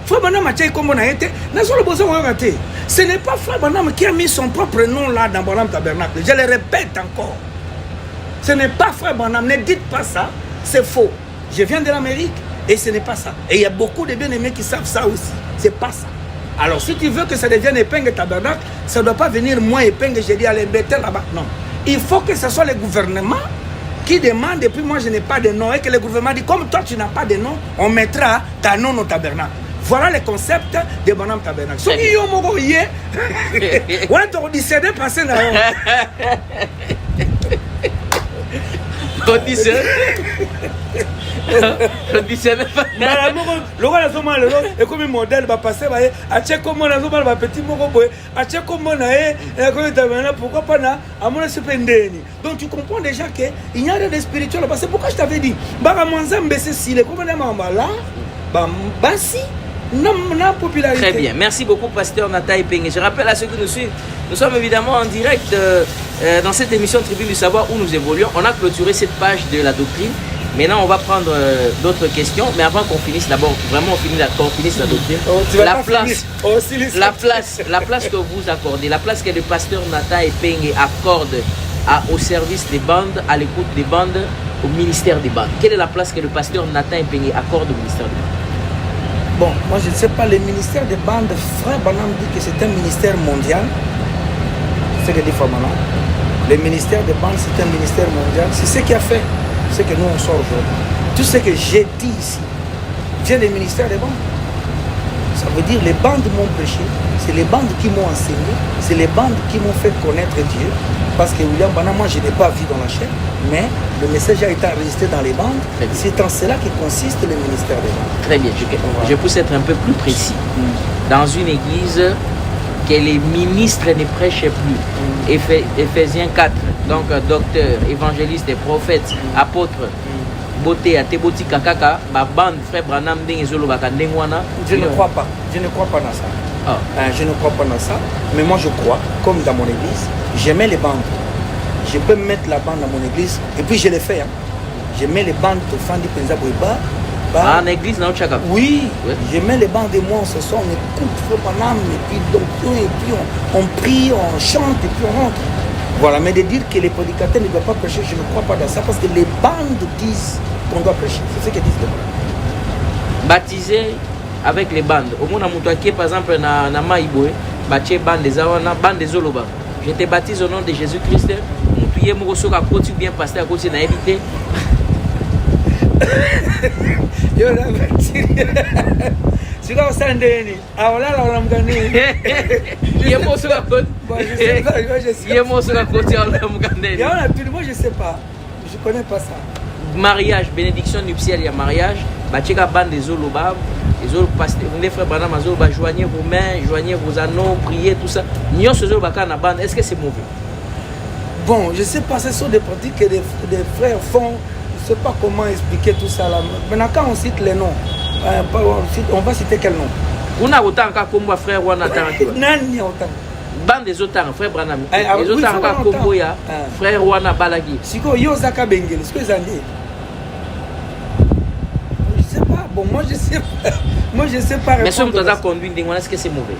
Frère Branham a tia comme on a été. N'a pas le besoin de rater. Ce n'est pas Frère Branham qui a mis son propre nom là dans Branham tabernacle. Je le répète encore. Ce n'est pas Frère Branham. Ne dites pas ça. C'est faux. Je viens de l'Amérique et ce n'est pas ça. Et il y a beaucoup de bien-aimés qui savent ça aussi. C'est pas ça. Alors si tu veux que ça devienne épingle tabernacle, ça ne doit pas venir moins épingle, j'ai dit à l'embêter là-bas. Non. Il faut que ce soit le gouvernement qui demande, et puis moi je n'ai pas de nom, et que le gouvernement dit, comme toi tu n'as pas de nom, on mettra ta nom au tabernacle. Voilà le concept de Branham tabernacle. Ce qui est au Mogoye, ouais, tu as décidé de passer là. On disait Le roi a sommet le et comme modèle va passer, à check comment on a sommet le petit morobo, à check comment on a et pourquoi pas là, à mon sependeni. Donc tu comprends déjà qu'il y a des spirituels. C'est pourquoi je t'avais dit, Baramanza Mbese si les commandements là, Basi. Très bien, merci beaucoup Pasteur Nataï Penge. Je rappelle à ceux qui nous suivent, nous sommes évidemment en direct dans cette émission Tribune du Savoir où nous évoluons. On a clôturé cette page de la doctrine. Maintenant on va prendre d'autres questions, mais avant qu'on finisse d'abord, vraiment qu'on finisse la doctrine, la place que vous accordez, la place que le Pasteur Nataï Penge accorde au service des bandes, à l'écoute des bandes, au ministère des bandes. Quelle est la place que le Pasteur Nataï Penge accorde au ministère des bandes? Bon, moi je ne sais pas, le ministère des bandes, Frère Branham dit que c'est un ministère mondial. C'est ce que dit Frère Branham. Le ministère des bandes, c'est un ministère mondial. C'est ce qui a fait ce que nous on sort aujourd'hui. Tout ce que j'ai dit ici vient du ministère des bandes. Ça veut dire les bandes m'ont prêché, c'est les bandes qui m'ont enseigné, c'est les bandes qui m'ont fait connaître Dieu. Parce que William Branham, moi je n'ai pas vu dans la chaîne, mais le message a été enregistré dans les bandes. C'est en cela que consiste le ministère des bandes. Très bien, je peux être un peu plus précis. Dans une église que les ministres ne prêchaient plus, Éphésiens 4, donc docteur, évangéliste, prophète, apôtre, beauté, ateboti kakaka, ma bande frère Branham dengezolo bakandengwana. Je ne crois pas, je ne crois pas dans ça. Je ne crois pas dans ça, mais moi je crois, comme dans mon église, j'aimais les bandes. Je peux mettre la bande dans mon église, et puis je l'ai fait. Je mets les bandes au fond du Penza Boiba. En église, non, Tchaka? Oui, je mets les bandes et moi, ce soir, on écoute Frère Branham, et puis on prie, on chante, et puis on rentre. Voilà, mais de dire que les prédicateurs ne doivent pas prêcher, je ne crois pas dans ça, parce que les bandes disent qu'on doit prêcher. C'est ce qu'ils disent. Baptisé avec les bandes. Au moins, par exemple, na Maïboé, baptisé bande des Awana, bande des Zoloba. Je te baptise au nom de Jésus-Christ. Moutouye Mouroso à côté, bien pasteur à côté, n'a évité. Yo, la baptise. C'est comme ça, Ndéni. Ah, voilà, là, on a gagné. Il y a mon sur la côte. Je sais pas, je sais. Il y a mon sur la côte, on a gagné. Moi, je sais pas. Je connais pas ça. Mariage, bénédiction nuptiale, il y a mariage. Bacheka bande des Zolobab. Les autres pasteurs, les frères Branham, joignez vos mains, joignez vos anneaux, priez, tout ça. Nyon se baka bande, est-ce que c'est mauvais? Bon, je sais pas, ce sont des pratiques que des frères font. Je sais pas comment expliquer tout ça là. Maintenant, quand on cite les noms, on va citer quel nom? On a autant qu'à comme frère Wana Tarantua. Nani autant. Bande des autres frère Branham. Les autres qu'à comme ya frère Wana Balagi. Si quoi Yosaka Bengel, ce que ça dit? Je sais pas. Bon, moi je sais pas. Moi je sais pas. Mais si on doit conduire, est-ce que c'est mauvais?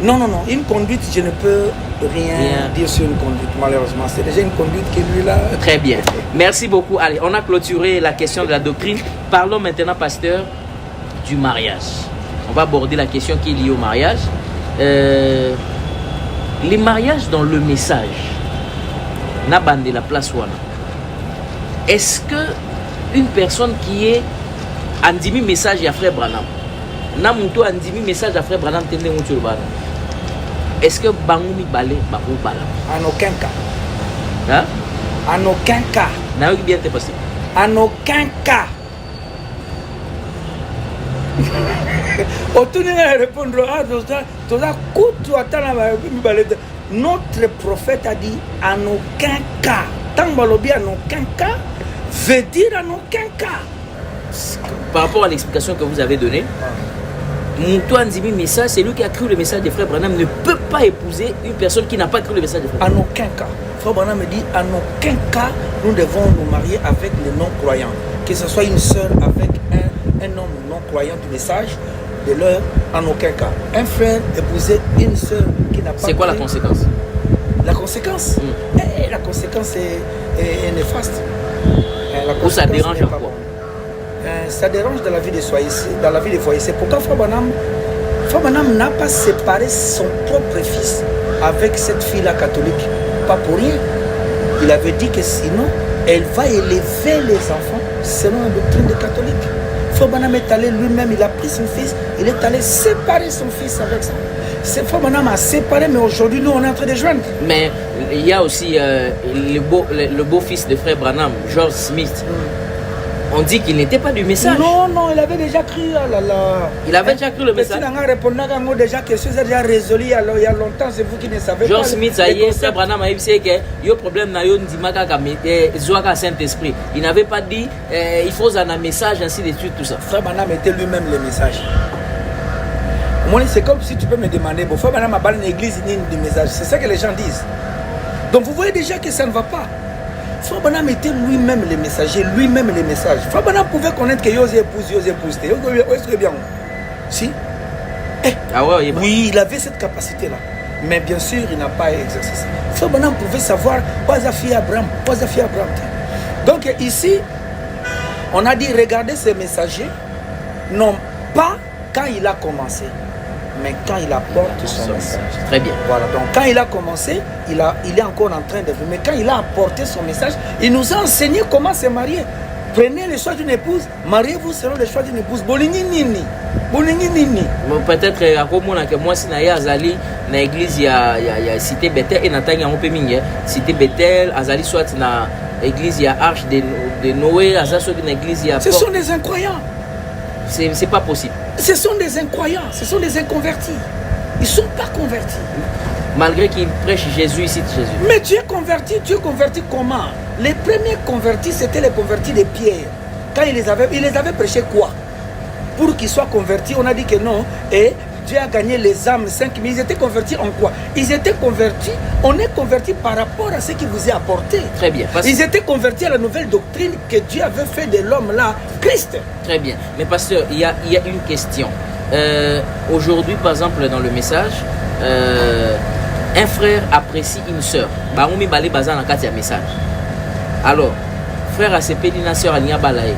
Non, une conduite, je ne peux rien dire sur une conduite, malheureusement. C'est déjà une conduite qui lui là. Très bien. Merci beaucoup. Allez, on a clôturé la question de la doctrine. Parlons maintenant, pasteur, du mariage. On va aborder la question qui est liée au mariage. Les mariages dans le message. Nabande la place wana. Est-ce que une personne qui est andimi message à frère Branham, Namuto andimi message à frère Branham tende mutu bana. Est-ce que bangoumi balé bako bala? En aucun cas. Hein? En aucun cas. N'a bien été possible. En aucun cas. Notre prophète a dit en aucun cas. Tant balobi en aucun cas veut dire en aucun cas. Par rapport à l'explication que vous avez donnée, Moutou Andimi Messa, c'est lui qui a cru le message de frère Branham, ne peut pas épouser une personne qui n'a pas cru le message de frère Branham. En aucun cas. Frère Branham me dit, en aucun cas, nous devons nous marier avec les non-croyants. Que ce soit une sœur avec un homme non-croyant du message de leur, en aucun cas. Un frère épouser une sœur qui n'a pas C'est quoi la conséquence? La conséquence La conséquence est néfaste. Ou ça dérange en quoi? Ça dérange dans la vie des foyers. Dans la vie des foyers. C'est pourquoi Frère Branham n'a pas séparé son propre fils avec cette fille-là catholique. Pas pour rien. Il avait dit que sinon, elle va élever les enfants selon la doctrine des catholiques. Frère Branham est allé lui-même, il a pris son fils, il est allé séparer son fils avec ça. Frère Branham a séparé, mais aujourd'hui, nous, on est en train de joindre. Mais il y a aussi le beau-fils de frère Branham, George Smith. On dit qu'il n'était pas du message. Non, non, il avait déjà cru. Oh là là. Il avait déjà cru le message. Si on a répondu à déjà question, c'est déjà résolu il y a longtemps, c'est vous qui ne savez John pas. John Smith, ça y est, Frère Branham a dit que le problème n'a pas Saint-Esprit. Il n'avait pas dit il faut un message, ainsi de suite, tout ça. Frère Branham était lui-même le message. Moi, c'est comme si tu peux me demander, bon, Frère Branham a parlé d'une église, ni du message. C'est ça que les gens disent. Donc vous voyez déjà que ça ne va pas. Frère Branham était lui-même le messager, lui-même le message. Frère Branham pouvait connaître que Yosé épouse. Est-ce que bien? Si. Ah ouais, oui, il avait cette capacité-là. Mais bien sûr, il n'a pas exercé ça. Frère Branham pouvait savoir quoi a fait Abraham, quoi a fait Abraham. Donc ici, on a dit, regardez ces messagers, non pas quand il a commencé, mais quand il apporte son message. Très bien. Voilà, donc quand il a commencé, il est encore en train de vivre. Mais quand il a apporté son message, il nous a enseigné comment se marier. Prenez le choix d'une épouse, mariez-vous selon le choix d'une épouse. Bolini nini. Bolini nini. Peut-être à comment que moi si naïa azali na église il y a cité Bethel et natanga on peut mingi cité Bethel azali soit na église il y a arche de Noé azali soit une église il y a. Ce sont des incroyants. C'est pas possible. Ce sont des incroyants, ce sont des inconvertis. Ils ne sont pas convertis. Malgré qu'ils prêchent Jésus, ici Jésus. Mais tu es converti comment? Les premiers convertis, c'était les convertis de Pierre. Quand il les avait prêché quoi? Pour qu'ils soient convertis, on a dit que non. Et Dieu a gagné les âmes 5 000. Ils étaient convertis en quoi? Ils étaient convertis, on est convertis par rapport à ce qui vous est apporté. Très bien. Ils étaient convertis à la nouvelle doctrine que Dieu avait fait de l'homme là, Christ. Très bien. Mais pasteur, il y a une question. Aujourd'hui, par exemple, dans le message, un frère apprécie une sœur. Baoumi balé bazan en cas message. Alors, frère a sepeli na sœur alia balaye.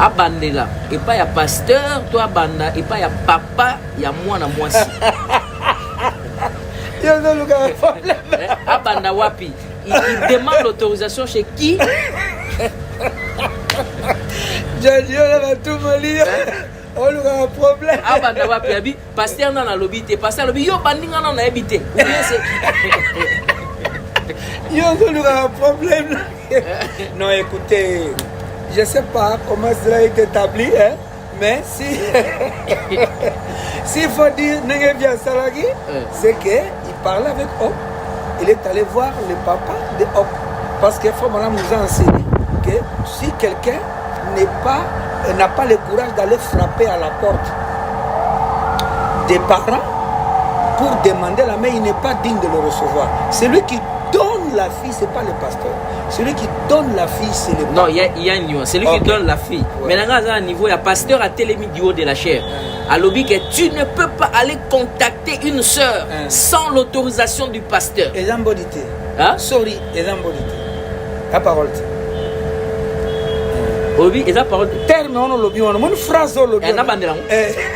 Abandela et pas ya pasteur, toi banda et pas ya papa, ya moi na moi si. Abanda wapi. Il demande l'autorisation chez qui? Dieu va tout me lire. On a un problème. Abanda wapi abi pasteur na lobby te pasteur lobby yo bandinga na habité. Ou bien c'est yo on a un problème. Non écoutez, je ne sais pas comment cela est établi, hein, mais si s'il faut dire Nengebia Salagi, c'est qu'il parlait avec Hop. Il est allé voir le papa de Hop. Parce que Frère Branham nous a enseigné que si quelqu'un n'a pas le courage d'aller frapper à la porte des parents pour demander la main, il n'est pas digne de le recevoir. Celui qui donne la fille, ce n'est pas le pasteur. Celui qui donne la fille, c'est le pasteur. Non, il y a une nuance. Celui qui donne la fille. Ouais. Maintenant, à un niveau, il y a pasteur à télémis du haut de la chair. À l'objet que tu ne peux pas aller contacter une sœur sans l'autorisation du pasteur. Et l'embodité. Hein? Sorry, et l'embodité. La parole. Obi, et la parole. Terme, on a l'objet. On a une phrase au lobby.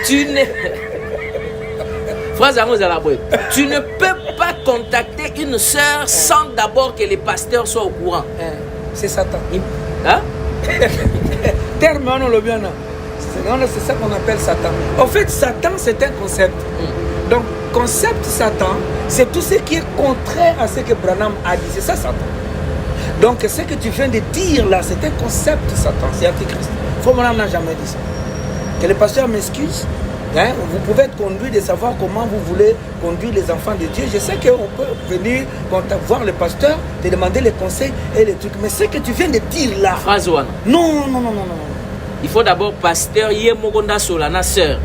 Tu ne. Tu ne peux pas contacter une sœur sans d'abord que les pasteurs soient au courant. C'est Satan. Hein? Terme, on le bien. C'est ça qu'on appelle Satan. En fait, Satan, c'est un concept. Donc, concept Satan, c'est tout ce qui est contraire à ce que Branham a dit. C'est ça, Satan. Donc, ce que tu viens de dire là, c'est un concept Satan. C'est antichrist. Frère Branham n'a jamais dit ça. Que les pasteurs m'excusent. Hein, vous pouvez être conduit de savoir comment vous voulez conduire les enfants de Dieu. Je sais qu'on peut venir voir le pasteur, te demander les conseils et les trucs. Mais ce que tu viens de dire là. Phrase one. Non. Il faut d'abord pasteur, yé mogonda solana sœur.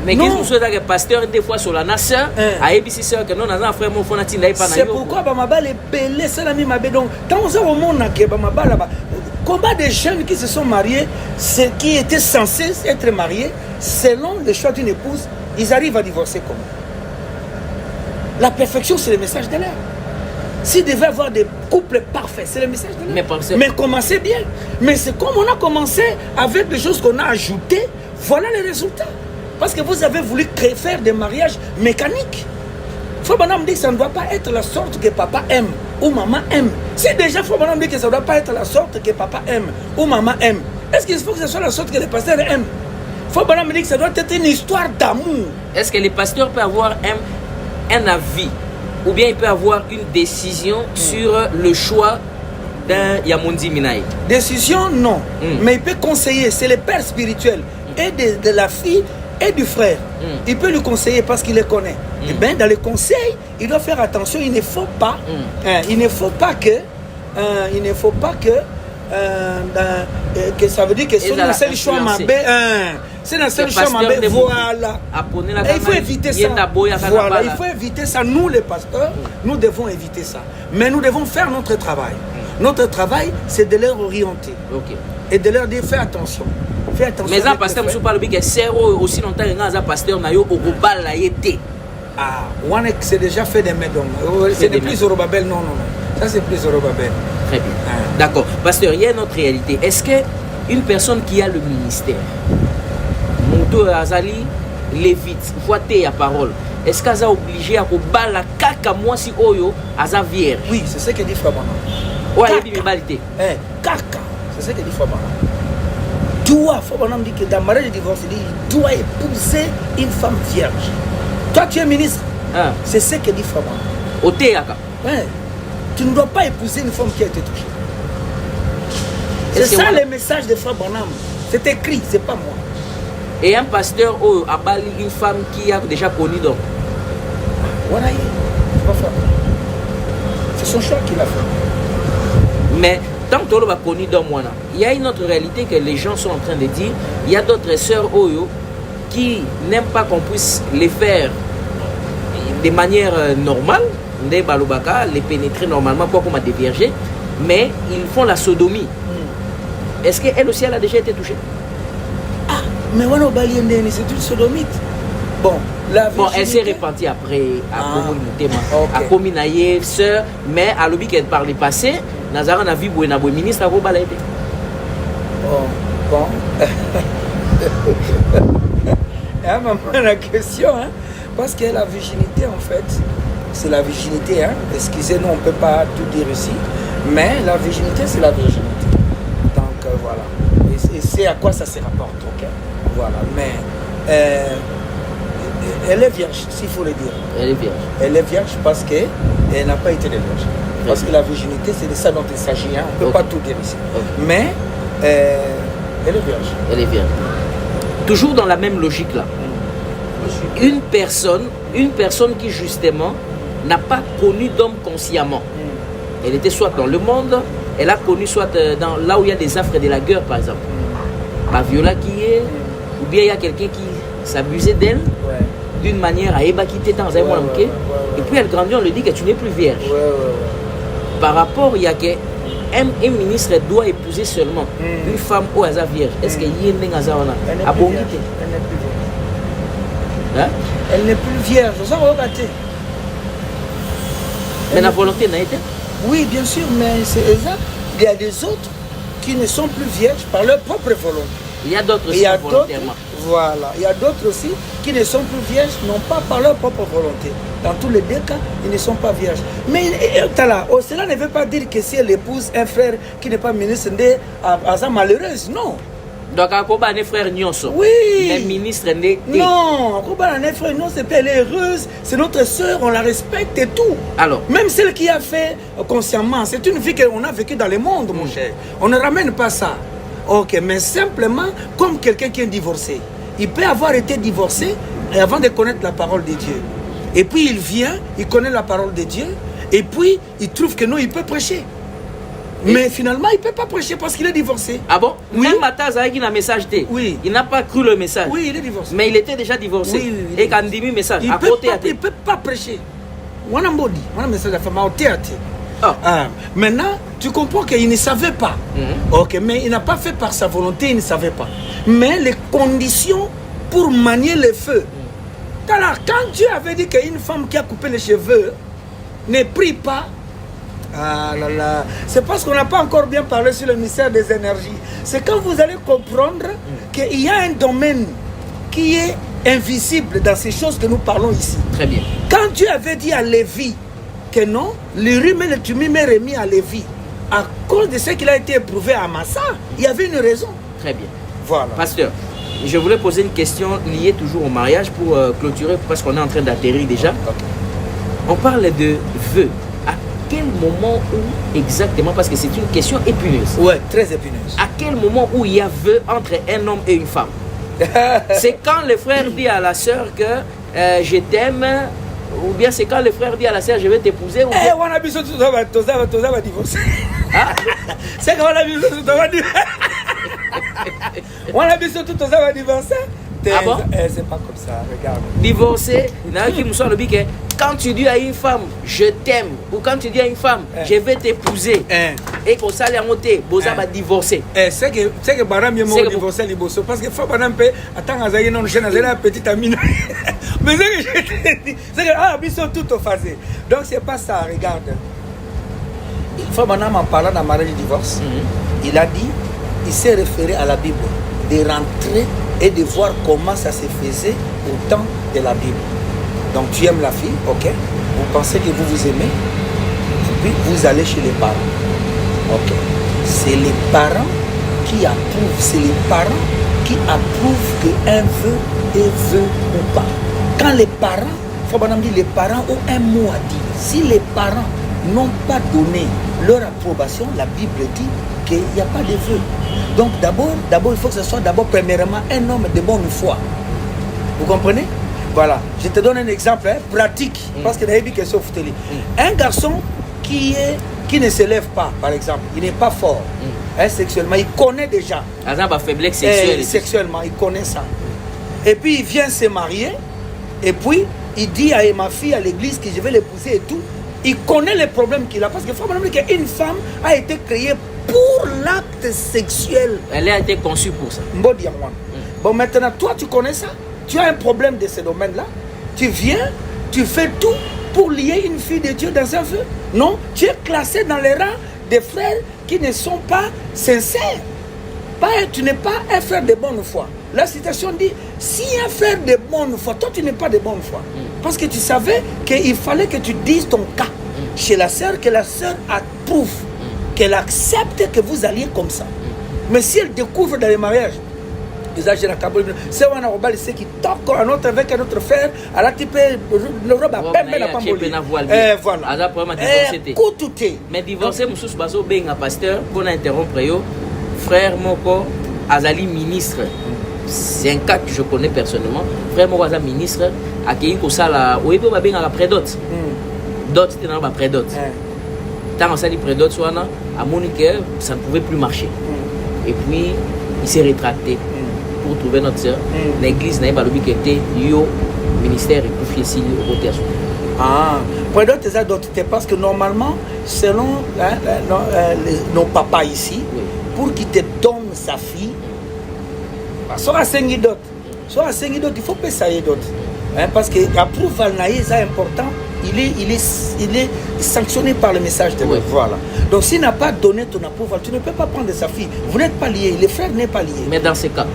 Mais qu'est-ce que vous souhaitez que pasteur des fois solana sœur, a ébissi sœur que non, on a un frère mon fond n'attendait pas. C'est pourquoi Bamabal est belé, c'est l'ami Mabé. Donc, quand on a au monde, Bamabal là-bas, combien de jeunes qui se sont mariés, qui étaient censés être mariés, selon le choix d'une épouse, ils arrivent à divorcer comment? La perfection, c'est le message de l'air. S'il devait y avoir des couples parfaits, c'est le message de l'air. Mais commencez bien. Mais c'est comme on a commencé avec les choses qu'on a ajoutées, voilà les résultats. Parce que vous avez voulu faire des mariages mécaniques. Frère Branham dit que ça ne doit pas être la sorte que papa aime ou maman aime. Si déjà Frère Branham dit que ça ne doit pas être la sorte que papa aime ou maman aime, est-ce qu'il faut que ce soit la sorte que les pasteurs aiment? Frère Branham dit que ça doit être une histoire d'amour. Est-ce que les pasteurs peuvent avoir un avis ou bien il peut avoir une décision sur le choix il y a Mondi Minaï. Décision, non. Mais il peut conseiller. C'est le père spirituel et de la fille et du frère. Il peut lui conseiller parce qu'il les connaît. Et bien, dans les conseils, il doit faire attention. Il ne faut pas, il ne faut pas que ça veut dire que c'est un seul choix c'est un seul choix voilà. Et il faut éviter ça. Voilà, il faut éviter ça. Nous les pasteurs, nous devons éviter ça. Mais nous devons faire notre travail. Notre travail, c'est de leur orienter. Et de leur dire fais attention. Fais attention. Mais un pasteur, je parle bien que c'est aussi longtemps que un pasteur n'a eu au global la été. Ah, c'est déjà fait des médons. C'est plus Zorobabel, non. Ça c'est plus Zorobabel. Très bien. D'accord. Pasteur, il y a une autre réalité. Est-ce qu'une personne qui a le ministère, Mouto Azali, Lévite, voiter la parole, est-ce qu'elle est obligée à battre la caca moi si Oyo, Aza vierge? Oui, c'est ce que dit Frabana. Ouais, il y a une caca, c'est ce que dit Frabana. Frabana dit que dans le mariage de divorce, il doit épouser une femme vierge. Toi, tu es ministre. C'est ce que dit Frabana. Au théâtre. Ouais. Tu ne dois pas épouser une femme qui a été touchée. C'est ça le message de Frère Bonham. C'est écrit, c'est pas moi. Et un pasteur a bali une femme qui a déjà connu donc. Voilà, c'est son choix qu'il a fait. Mais tant que tu as connu donc, il y a une autre réalité que les gens sont en train de dire. Il y a d'autres sœurs Oyo qui n'aiment pas qu'on puisse les faire de manière normale. Les pénétrer normalement pour qu'on m'a déviergé, mais ils font la sodomie. Est-ce qu'elle aussi elle a déjà été touchée? Ah, mais c'est une sodomite. Bon, elle s'est repentie après à Kominaye, sœur, mais à l'objet qu'elle par le passé, Nazara n'a vu le ministre à Robalade. Bon. La question, parce que la virginité en fait, c'est la virginité, excusez-nous, on ne peut pas tout dire ici, mais la virginité, c'est la virginité. Donc voilà, et c'est à quoi ça se rapporte, voilà, mais elle est vierge, s'il faut le dire. Elle est vierge. Elle est vierge parce qu'elle n'a pas été vierge. Parce que la virginité, c'est de ça dont il s'agit, on ne peut pas tout dire ici. Mais elle est vierge. Elle est vierge. Toujours dans la même logique là. Une personne qui justement n'a pas connu d'homme consciemment. Elle était soit dans le monde, elle a connu soit dans, là où il y a des affres de la guerre par exemple. Par Viola qui est, ou bien il y a quelqu'un qui s'abusait d'elle d'une manière à ébakiter dans un mois. Et puis elle grandit, on lui dit que tu n'es plus vierge. Par rapport, il y a qu'un ministre doit épouser seulement une femme au hasard vierge. Est-ce qu'il y a une hasard à bon guité? Elle n'est plus vierge. Ça va regarder. Mais la volonté n'a été? Oui, bien sûr, mais c'est exact. Il y a des autres qui ne sont plus vierges par leur propre volonté. Il y a d'autres aussi volontairement. Voilà. Il y a d'autres aussi qui ne sont plus vierges, non pas par leur propre volonté. Dans tous les deux cas, ils ne sont pas vierges. Mais cela ne veut pas dire que si elle épouse un frère qui n'est pas ministre, à sa malheureuse, non. Donc, à un frère Nyonso. Oui. Les ministres n'est non, à frère Nyonso, elle est heureuse, c'est notre soeur, on la respecte et tout. Alors. Même celle qui a fait consciemment, c'est une vie qu'on a vécue dans le monde, mon cher. On ne ramène pas ça. Ok, mais simplement, comme quelqu'un qui est divorcé. Il peut avoir été divorcé avant de connaître la parole de Dieu. Et puis il vient, il connaît la parole de Dieu, et puis il trouve que non, il peut prêcher. Mais finalement, il ne peut pas prêcher parce qu'il est divorcé. Ah bon? Oui. Même Mataz a eu un message. Oui. Il n'a pas cru le message. Oui, il est divorcé. Mais il était déjà divorcé. Oui. Et quand il dit le message, il ne peut pas prêcher. On a un message à faire au théâtre. Maintenant, tu comprends qu'il ne savait pas. Ok, mais il n'a pas fait par sa volonté, il ne savait pas. Mais les conditions pour manier le feu. Quand Dieu avait dit qu'une femme qui a coupé les cheveux ne prie pas, ah là là, c'est parce qu'on n'a pas encore bien parlé sur le mystère des énergies. C'est quand vous allez comprendre qu'il y a un domaine qui est invisible dans ces choses que nous parlons ici. Très bien. Quand Dieu avait dit à Lévi que non, le rhume et le tumime est remis à Lévi, à cause de ce qu'il a été éprouvé à Massa, il y avait une raison. Très bien. Voilà. Pasteur, je voulais poser une question liée toujours au mariage pour clôturer parce qu'on est en train d'atterrir déjà. On parle de vœux. À quel moment où exactement, parce que c'est une question épineuse. Ouais, très épineuse. À quel moment où il y a vœu entre un homme et une femme? C'est quand le frère dit à la sœur que je t'aime, ou bien c'est quand le frère dit à la sœur je vais t'épouser, ou bien... on a vu ça, tout ça va divorcer. C'est qu'on a vu ça, tout ça va divorcer. On a vu ça, tout ça va divorcer. Ah bon? C'est pas comme ça, regarde. Divorcer, qui me le que quand tu dis à une femme je t'aime, ou quand tu dis à une femme je vais t'épouser, et qu'on s'allait en monter, Boza va divorcer. C'est que Baram est mort divorcer les bossos, parce que faut Baram peut attendre à Zaïe non chaîne à la petite amie. Mais c'est que je te dis, c'est que ils sont tout au phasé. Donc c'est pas ça, regarde. Faut Baram en parlant d'un mariage de divorce, il a dit, il s'est référé à la Bible, de rentrer et de voir comment ça se faisait au temps de la Bible. Donc tu aimes la fille, ok, vous pensez que vous vous aimez, et puis vous allez chez les parents. Ok. C'est les parents qui approuvent, c'est les parents qui approuvent qu'un veut et veut ou pas. Quand les parents, faut pas dire les parents ont un mot à dire. Si les parents n'ont pas donné leur approbation, la Bible dit qu'il n'y a pas de vœu. Donc d'abord, il faut que ce soit d'abord premièrement un homme de bonne foi. Vous comprenez? Voilà. Je te donne un exemple pratique, parce que un garçon qui ne se lève pas, par exemple, il n'est pas fort sexuellement, il connaît déjà. Par faiblesse sexuelle. Sexuellement, il connaît ça. Et puis il vient se marier, et puis il dit à ma fille à l'église que je vais l'épouser et tout. Il connaît les problèmes qu'il a, parce qu'il faut me dire qu'une femme a été créée pour l'acte sexuel. Elle a été conçue pour ça. Bon, maintenant, toi, tu connais ça? Tu as un problème de ce domaine-là? Tu viens, tu fais tout pour lier une fille de Dieu dans un feu? Non, tu es classé dans les rangs des frères qui ne sont pas sincères. Tu n'es pas un frère de bonne foi. La citation dit, si un frère de bonne foi, toi tu n'es pas de bonne foi. Parce que tu savais qu'il fallait que tu dises ton cas chez la sœur, que la sœur approuve, qu'elle accepte que vous alliez comme ça. Mais si elle découvre dans les mariages, c'est un robal qui toque un autre avec un autre frère, à la type le robe à peine la pamboli. Voilà. Mais divorcer Moussous Bazo ben un pasteur pour interrompre yo frère Moko Azali ministre. C'est un cas que je connais personnellement. Frère Moko Azali ministre a qui ko sala oyebi ba ben après dot. Dot c'était dans après dot. Tant on sali pré dot soana à Monique ça ne pouvait plus marcher. Et puis il s'est rétracté. Pour trouver notre soeur, l'église n'a pas l'objet qui était yo ministère et confié si au côté à soi. Ah, pour d'autres c'est parce que normalement, selon nos papas ici, pour qu'ils te donnent sa fille, soit à 5 d'autres, il faut payer ça d'autres. Parce que l'approval c'est important, il est sanctionné par le message de Dieu. Voilà. Donc s'il n'a pas donné ton approval, tu ne peux pas prendre sa fille. Vous n'êtes pas liés, les frères n'est pas liés. Mais dans ce cas,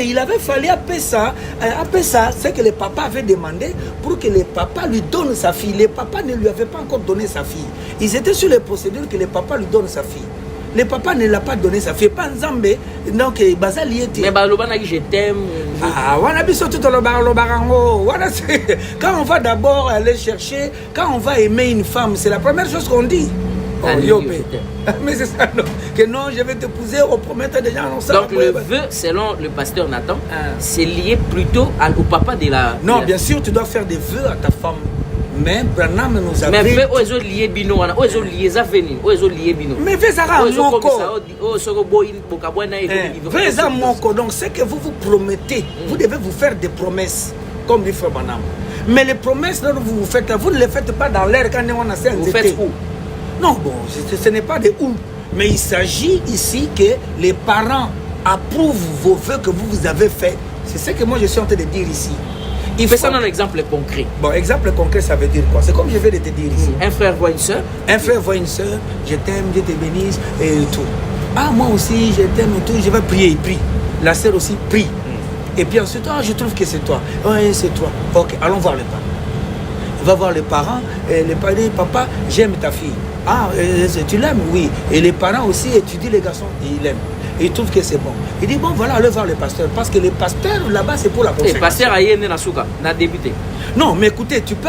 il avait fallu appeler ça, c'est que le papa avait demandé pour que le papa lui donne sa fille. Le papa ne lui avait pas encore donné sa fille. Ils étaient sur les procédures que le papa lui donne sa fille. Le papa ne l'a pas donné sa fille. Pas Nzambe, donc Bazali était. Mais Balobana je t'aime. Quand on va d'abord aller chercher, quand on va aimer une femme, c'est la première chose qu'on dit. Mais c'est ça, non. Que non, je vais t'épouser, on promet déjà. Donc le vœu, selon le pasteur Nathan, c'est lié plutôt au papa de la... Non, bien sûr, tu dois faire des vœux à ta femme. Mais Branham nous a dit... Mais vœu, où est-ce lié bino? Où est-ce lié ça venu? Où est-ce lié bino? Mais fais ça à mon corps. Fais ça à mon corps. Donc ce que vous vous promettez, vous devez vous faire des promesses, comme dit Frère Branham. Mais les promesses que vous vous faites, vous ne les faites pas dans l'air quand on a ça. Vous faites où? Non, bon, ce n'est pas de où. Mais il s'agit ici que les parents approuvent vos vœux que vous avez faits. C'est ce que moi je suis en train de dire ici. Il fait ça dans un exemple concret. Bon, exemple concret, ça veut dire quoi? C'est comme je vais de te dire ici. Un frère voit une soeur. Un frère voit une soeur, je t'aime, Dieu te bénisse et tout. Ah, moi aussi, je t'aime et tout, je vais prier, il prie. La soeur aussi prie. Et puis ensuite, je trouve que c'est toi. Oui, c'est toi. Ok, allons voir les parents. Il va voir les parents, et les parents disent, papa, j'aime ta fille. Ah, tu l'aimes? Oui. Et les parents aussi étudient les garçons, ils l'aiment. et il trouve que c'est bon. Il dit, bon, voilà, allez voir le pasteur. Parce que les pasteurs, là-bas, c'est pour la consécration. Le pasteur a yéné na souka, na débuté. Non, mais écoutez, tu peux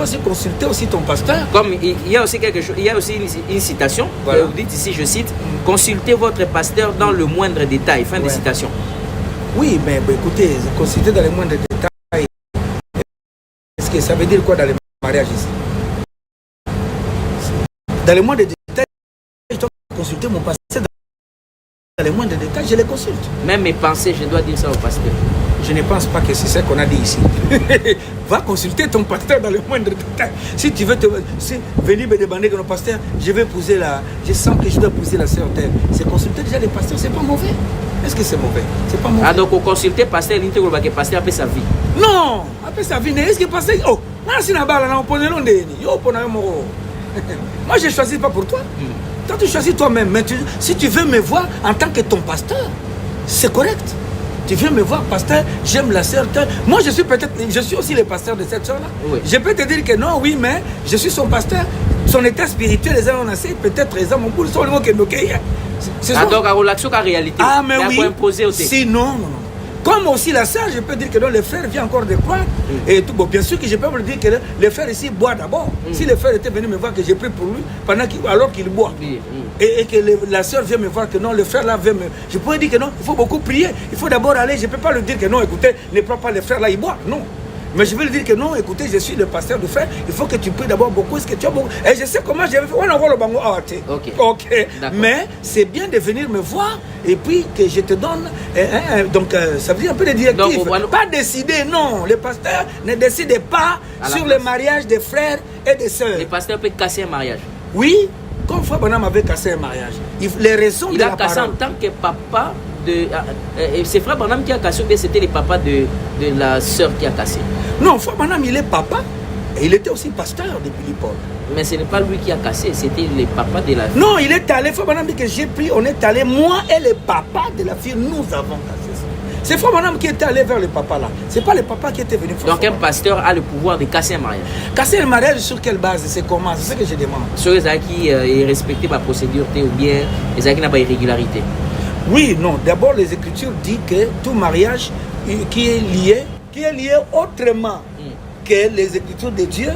aussi consulter aussi ton pasteur. Comme il y a aussi quelque chose, il y a aussi une citation, voilà. Vous dites ici, je cite, consultez votre pasteur dans le moindre détail. Fin de citation. Oui, mais écoutez, consulter dans les moindres détails, est-ce que ça veut dire quoi dans les mariages ici? Dans les moindres détails, je dois consulter mon pasteur dans les moindres détails, je les consulte. Même mes pensées, je dois dire ça au pasteur. Je ne pense pas que c'est ce qu'on a dit ici. Va consulter ton pasteur dans les moindres détails. Si tu veux venir me demander que mon pasteur, je vais épouser je sens que je dois épouser la sœur telle. C'est consulter déjà les pasteurs, c'est pas mauvais. Est-ce que c'est mauvais? C'est pas mauvais. Ah, donc consulter le pasteur, il dit que le pasteur a fait sa vie. Non, après sa vie, est-ce que le pasteur. Oh, moi je ne choisis pas pour toi. Toi tu choisis toi-même. Mais si tu veux me voir en tant que ton pasteur, c'est correct. Tu viens me voir, pasteur, j'aime la sœur. Moi, je suis aussi le pasteur de cette sœur-là. Oui. Je peux te dire que non, oui, mais je suis son pasteur. Son état spirituel, les gens ont assez, peut-être les hommes ont pour le mot que nous cueillons. Ah, donc, à relation à la réalité. Ah, mais oui. Imposer au si, non. Comme aussi la sœur, je peux dire que non, le frère vient encore de croire. Et tout, bon, bien sûr que je peux me dire que le frère ici boit d'abord. Si le frère était venu me voir que j'ai pris pour lui, alors qu'il boit. Et que la sœur vient me voir que non, le frère là vient me... Je pourrais dire que non, il faut beaucoup prier. Il faut d'abord aller, je ne peux pas lui dire que non, écoutez, ne prends pas le frère là, il boit. Non. Mais je vais lui dire que non, écoutez, je suis le pasteur du frère, il faut que tu pries d'abord beaucoup. Est-ce que tu as beaucoup? Et je sais comment j'avais fait. On envoie le bango. Ok. Mais c'est bien de venir me voir et puis que je te donne. Donc, ça veut dire un peu de directives. Donc, pas décider, non. Le pasteur ne décide pas sur le mariage des frères et des sœurs. Le pasteur peut casser un mariage. Oui, comme Frère Branham avait cassé un mariage. Les raisons il de a la cassé parole. en tant que papa. C'est Frère Branham qui a cassé ou bien c'était le papa de la sœur qui a cassé? Non, Frère Branham, il est papa et il était aussi pasteur depuis Paul. Mais ce n'est pas lui qui a cassé, c'était le papa de la fille. Non, il est allé, Frère Branham dit que j'ai pris, on est allé, moi et le papa de la fille, nous avons cassé ça. C'est Frère Branham qui est allé vers le papa là. C'est pas le papa qui était venu. Donc un pasteur a le pouvoir de casser un mariage. Casser un mariage sur quelle base? C'est comment? C'est ce que je demande. Sur les gens qui respectent la procédure ou bien les gens qui n'ont pas d'irrégularité. Oui, non. D'abord, les Écritures disent que tout mariage qui est lié autrement que les Écritures de Dieu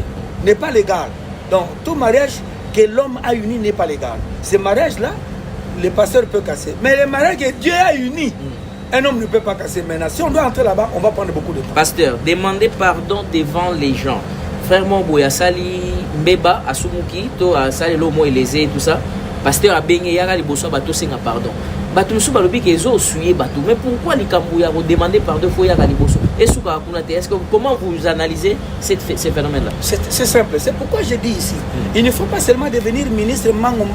n'est pas légal. Donc, tout mariage que l'homme a uni n'est pas légal. Ce mariage-là, le pasteur peut casser. Mais le mariage que Dieu a uni, un homme ne peut pas casser. Maintenant, si on doit entrer là-bas, on va prendre beaucoup de temps. Pasteur, demandez pardon devant les gens. Frère Moboya Sali, Mbeba, Asumuki, to Sali Lomo et les tout ça. Pasteur a baigné, yara les bosso, bateau c'est un pardon. Bateau nous souba le bic et zo suye bateau. Mais pourquoi les Kambouya vous demandez pardon faut yara les bosso? Est-ce que comment vous analysez ces phénomènes-là? C'est simple. C'est pourquoi je dis ici, il ne faut pas seulement devenir ministre mango.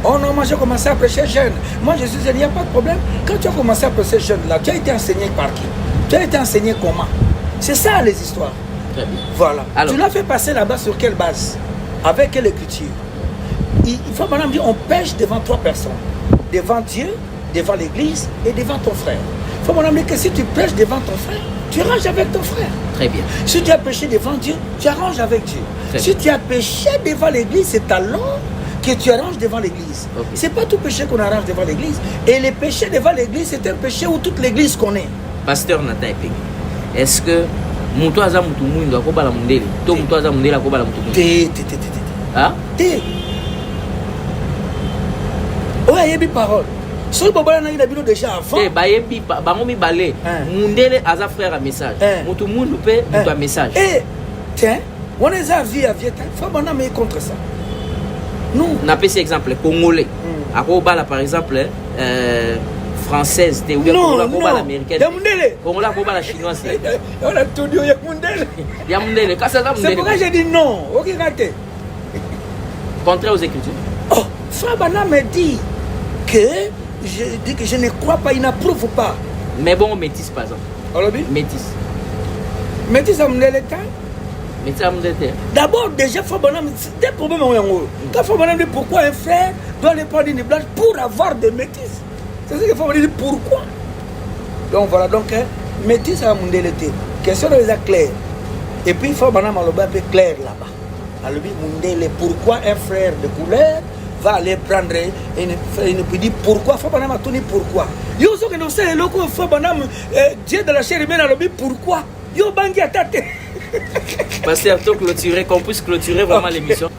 Oh non, moi j'ai commencé à prêcher jeune. Moi je suis jeune, il n'y a pas de problème. Quand tu as commencé à prêcher jeune là, tu as été enseigné par qui? Tu as été enseigné comment? C'est ça les histoires. Très bien. Voilà. Alors, tu l'as fait passer là-bas sur quelle base? Avec quelle écriture? Il faut maintenant dire on pêche devant trois personnes. Devant Dieu, devant l'église et devant ton frère. Il faut maintenant dire que si tu pêches devant ton frère, tu arranges avec ton frère. Très bien. Si tu as péché devant Dieu, tu arranges avec Dieu. Si tu as péché devant l'église, c'est alors que tu arranges devant l'église. Okay. C'est pas tout péché qu'on arrange devant l'église. Et le péché devant l'église, c'est un péché où toute l'église connaît. Pasteur Nathan Epeng, est-ce que Moutou Aza Moutou Mouindo Akoba la Mundele, to Moutou Aza Mundele Akoba la Moutou Mundele? Ah? Ouais, il y a des paroles. Si vous avez déjà avant. Eh, bah, yebi, bah, mi balé. Mundele Aza frère un message. Moutou Mouindo peut un message. Eh, tiens, on est à vie à vie. Faut qu'on ait contre ça. Nous. On a pris cet exemple congolais. Akoba par exemple. Française, ou bien Congola l'américaine. Congola la chinoise. On a tout dit, il y a Mundele. Il y a Mundele. C'est pourquoi j'ai dit non. Ok, regardez. Contraire aux Écritures. Oh, Fabana me dit que je ne crois pas, il n'approuve pas. Mais bon, métis par exemple. Alors, métis. Métis à Mundele. Métis à Mundele. D'abord, déjà, Fabana, c'est un problème. Quand Fabana dit pourquoi un frère doit aller prendre une blanche pour avoir des métis. C'est ce qu'il faut me dire pourquoi. Donc voilà, donc métis à Mundele. Question de les claire. Et puis il faut maintenant un peu clair là-bas. Alors Mundele, pourquoi un frère de couleur va aller prendre et ne peut dire pourquoi. Faut pas m'attendre pourquoi. Yo so que nous c'est le coup faut pas Dieu de la chair humaine a dit pourquoi. Yo bangi à tête. Pasteur, toi clôturer, qu'on puisse clôturer vraiment l'émission.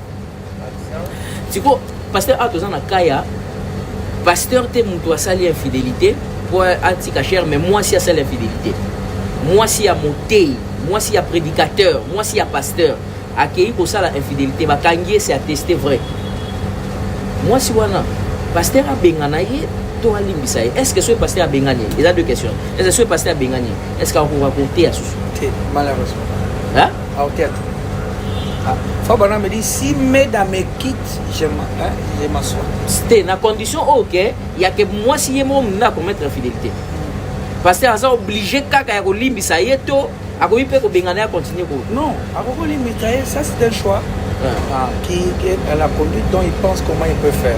Tu vois, pasteur a besoin de Kaya. Pasteur te moutoua sali infidélité pour antika cher, mais moi si y a celle infidélité. Moi si y a monté, moi si y a prédicateur, moi si y a pasteur. Accueillir pour ça l'infidélité, bah kangier c'est attesté vrai. Moi si wana pasteur a benganaye, toi limbisaye. Est-ce que ce pasteur a bengagné? Il y a deux questions. Est-ce que ce pasteur a bengagné? Est-ce qu'on va raconter à ce sujet? Malheureusement. Hein? Au théâtre. Fabana me dit si mesdames me quittent, je m'assois. C'était la condition ok, il y a que moi si moi n'a commettre infidélité. Pasteur a obligé kaka ya limbisaye to. À quoi il peut continuer? Non, à quoi ça c'est un choix qui est la conduite dont il pense comment il peut faire.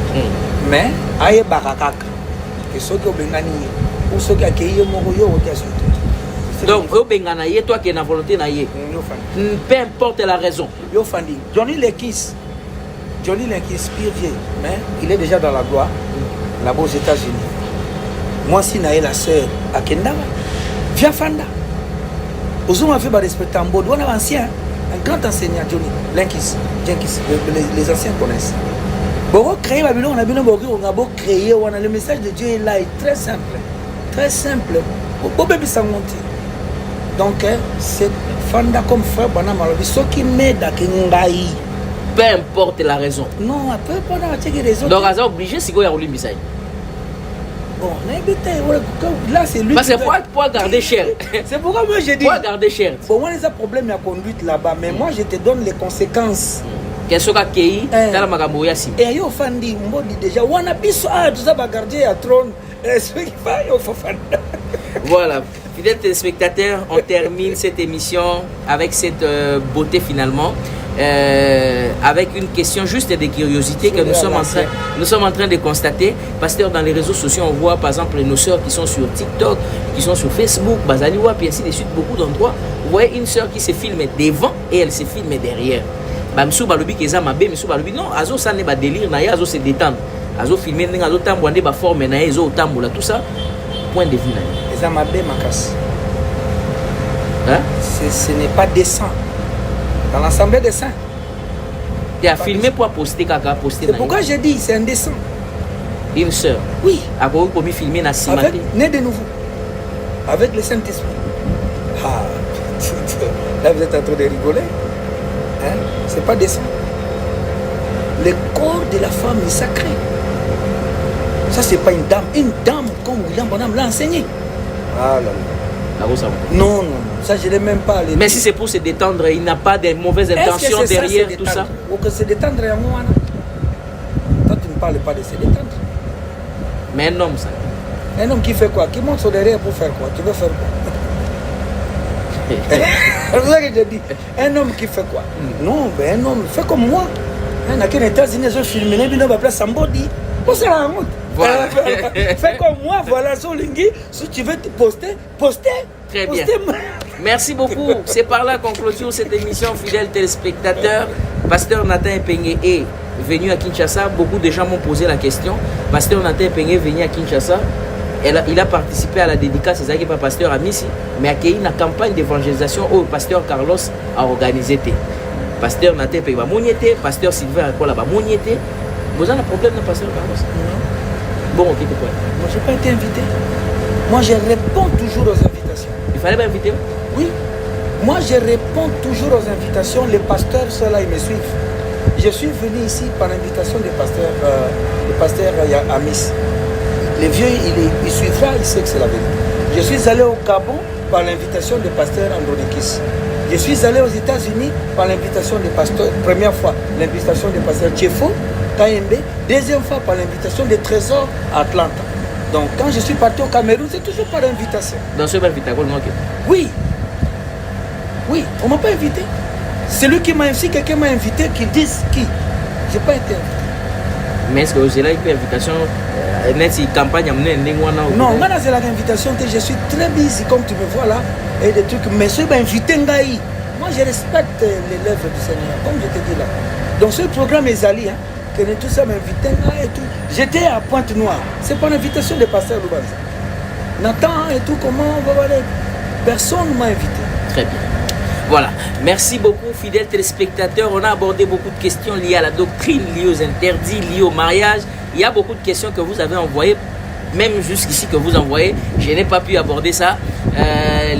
Mais aïe barakak, que ceux qui ont bengani ou ceux qui accueillent mon yo donc au benganaye toi qui es na volonté naïe. Peu importe la raison. Yo fandi. Johnny Lekis pire vieux, mais il est déjà dans la gloire là-bas aux États-Unis. Moi si naïe la sœur à Kenda, viens fanda. Aujourd'hui, on fait respecter un beau, on a ancien, un grand enseignant, Johnny, Jenkins, les anciens connaissent. Bon, créer Babylone, on a beau créer, on a le message de Dieu est là, est très simple, très simple. Bon, bébé sans monter. Donc, c'est Fanda comme frère, Bana Malobi, ce qui m'aide à Kengaï. Peu importe la raison. Non, peu importe la raison. Donc, on est obligé, c'est quoi y a Olim Bissaï? Bon, là c'est lui. Parce que pour garder cher. C'est pourquoi moi j'ai dit. Pour garder cher. Bon, moi, les problèmes de la conduite là-bas, mais moi je te donne les conséquences. Qu'est-ce que tu as dans la magaboya si? Et yo fandi, on dit déjà, on a bis tout ça va garder à trône. Ce qui va, il faut faire. Voilà, fidèles téléspectateurs, on termine cette émission avec cette beauté finalement. Avec une question juste de curiosité que nous sommes en train de constater. Pasteur, dans les réseaux sociaux, on voit par exemple nos sœurs qui sont sur TikTok, qui sont sur Facebook, Bazaliwa, puis ainsi de suite, beaucoup d'endroits. Vous voyez une sœur qui se filme devant et elle se filme derrière. Bamsou Balobi qui est Zamabé, Msou Balobi, non, Azo ça n'est pas délire, Azo se détendre. Azo filmer, Azo tambouane, ba forme, Azo tamboula, tout ça, point de vue. Zamabé, ma casse. Hein? Ce n'est pas décent. Dans l'assemblée des saints. Tu as filmé pour poster caca, poster. C'est pourquoi j'ai dit c'est indécent. Une sœur. Oui. À quoi vous filmer na avec né de nouveau. Avec le Saint-Esprit. Ah, là vous êtes en train de rigoler. Hein? C'est pas décent. Le corps de la femme est sacré. Ça c'est pas une dame. Une dame comme William Bonham l'a enseigné. Ah là là. Non, ça je n'ai même pas. Mais si c'est pour se détendre, il n'a pas de mauvaises intentions derrière tout ça. Ou que se détendre à moi. Toi tu ne parles pas de se détendre. Mais un homme ça. Un homme qui fait quoi? Qui monte sur derrière pour faire quoi? Tu veux faire quoi? C'est ça que je dis. Un homme qui fait quoi? Non, mais un homme fait comme moi. Il y a qu'un États-Unis, je filme, il va appeler Sambodi. Pour ça la honte. Voilà. Fais comme moi, voilà, Solingui. Si tu veux te poster. Très bien. Merci beaucoup. C'est par là qu'on clôture cette émission, fidèles téléspectateurs. Pasteur Nathan Epenge est venu à Kinshasa. Beaucoup de gens m'ont posé la question. Pasteur Nathan Epenge est venu à Kinshasa. Il a participé à la dédicace, c'est ça qui n'est pas pasteur Amissi, mais a accueilli une campagne d'évangélisation où le pasteur Carlos a organisé. Pasteur Nathan Epenge va mouniété, pasteur Sylvain Akola va mouniété. Vous avez un problème de pasteur Carlos? Non. Bon, ok, pourquoi? Moi, je n'ai pas été invité. Moi, je réponds toujours aux invitations. Il fallait m'inviter? Oui. Moi, je réponds toujours aux invitations. Les pasteurs, ceux-là, ils me suivent. Je suis venu ici par l'invitation du pasteur Amis. Les vieux, il suivra, il sait que c'est la vérité. Je suis allé au Gabon par l'invitation du pasteur Andronikis. Je suis allé aux États-Unis par l'invitation du pasteur, première fois, l'invitation du pasteur Tchefo, KMB, deuxième fois par l'invitation des Trésors à Atlanta. Donc quand je suis parti au Cameroun, c'est toujours par invitation. Dans ce invitation, oui. Oui, on ne m'a pas invité. Celui qui m'a invité, si quelqu'un m'a invité, qu'il dise qui. Je n'ai pas été invité. Mais est-ce que vous avez une invitation campagne non, moi c'est l'invitation que je suis très busy comme tu me vois là et des trucs, mais je suis invité moi je respecte les lèvres du Seigneur comme je te dis là. Donc ce programme est Ali, hein, que tout ça m'invitait et tout. J'étais à Pointe-Noire. C'est pas l'invitation des pasteurs Loubanza. Nathan et tout, comment on va aller? Personne ne m'a invité. Très bien. Voilà. Merci beaucoup, fidèles téléspectateurs. On a abordé beaucoup de questions liées à la doctrine, liées aux interdits, liées au mariage. Il y a beaucoup de questions que vous avez envoyées, même jusqu'ici que vous envoyez. Je n'ai pas pu aborder ça.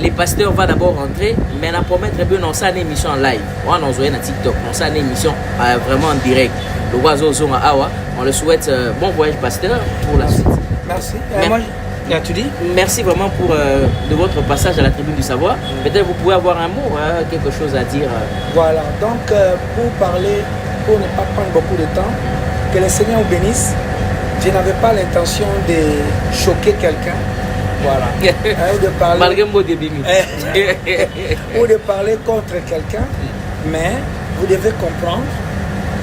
Les pasteurs vont d'abord rentrer, mais on promettre bien ça une émission en live. On a envoyé sur TikTok. On ça une émission vraiment en direct. Le oiseau Zonga Awa. On le souhaite bon voyage pasteur pour la suite. Merci. Moi, tu dis? Merci vraiment pour de votre passage à la tribune du savoir. Peut-être vous pouvez avoir un mot, quelque chose à dire. Voilà, donc pour parler, pour ne pas prendre beaucoup de temps, que le Seigneur vous bénisse. Je n'avais pas l'intention de choquer quelqu'un. Voilà. Ou de parler, malgré mon début. ou de parler contre quelqu'un, mais vous devez comprendre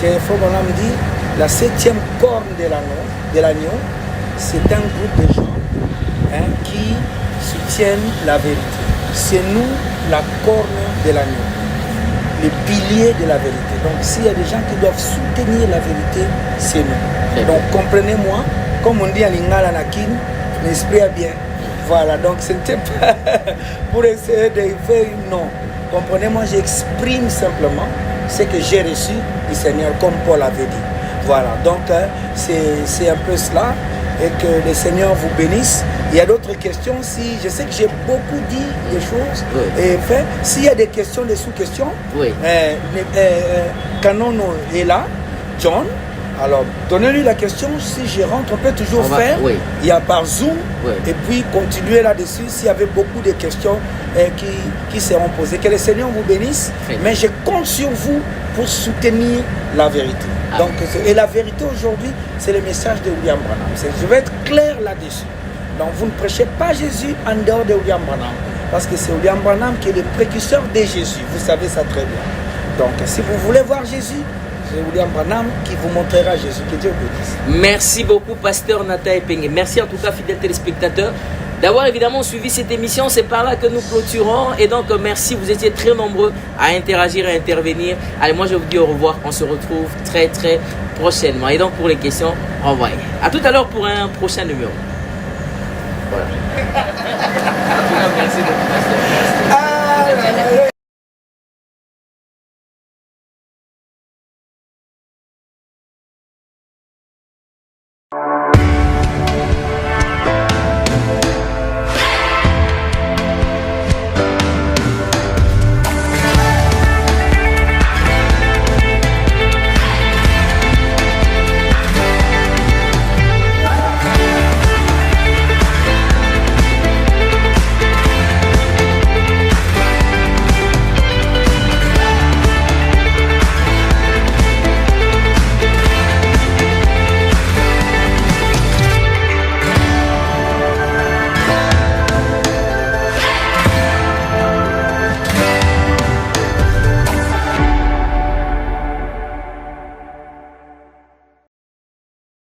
que Fogonam dit la 7e corne de l'agneau, c'est un groupe de gens qui soutiennent la vérité. C'est nous la corne de l'agneau, le pilier de la vérité. Donc s'il y a des gens qui doivent soutenir la vérité, c'est nous. Donc comprenez-moi, comme on dit à Lingala Nakin, l'esprit est bien. Voilà, donc ce n'était pas pour essayer de faire non. Comprenez-moi, j'exprime simplement ce que j'ai reçu du Seigneur, comme Paul avait dit. Voilà, donc c'est un peu cela, et que le Seigneur vous bénisse. Il y a d'autres questions. Si je sais que j'ai beaucoup dit des choses et fait, s'il y a des questions, des sous-questions, Canon est là, John. Alors, donnez-lui la question. Si je rentre, on peut toujours faire. Il y a par Zoom. Et puis, continuer là-dessus s'il y avait beaucoup de questions qui seront posées. Que le Seigneur vous bénisse. Mais je compte sur vous pour soutenir la vérité. Donc, et la vérité aujourd'hui, c'est le message de William Branham. Je vais être clair là-dessus. Donc, vous ne prêchez pas Jésus en dehors de William Branham. Parce que c'est William Branham qui est le précurseur de Jésus. Vous savez ça très bien. Donc, si vous voulez voir Jésus, c'est William Branham qui vous montrera Jésus. Que Dieu vous bénisse. Merci beaucoup, pasteur Nathan Epenge. Merci en tout cas, fidèles téléspectateurs, d'avoir évidemment suivi cette émission. C'est par là que nous clôturons. Et donc, merci. Vous étiez très nombreux à interagir, à intervenir. Allez, moi, je vous dis au revoir. On se retrouve très, très prochainement. Et donc, pour les questions, envoyez. À tout à l'heure pour un prochain numéro. Voilà.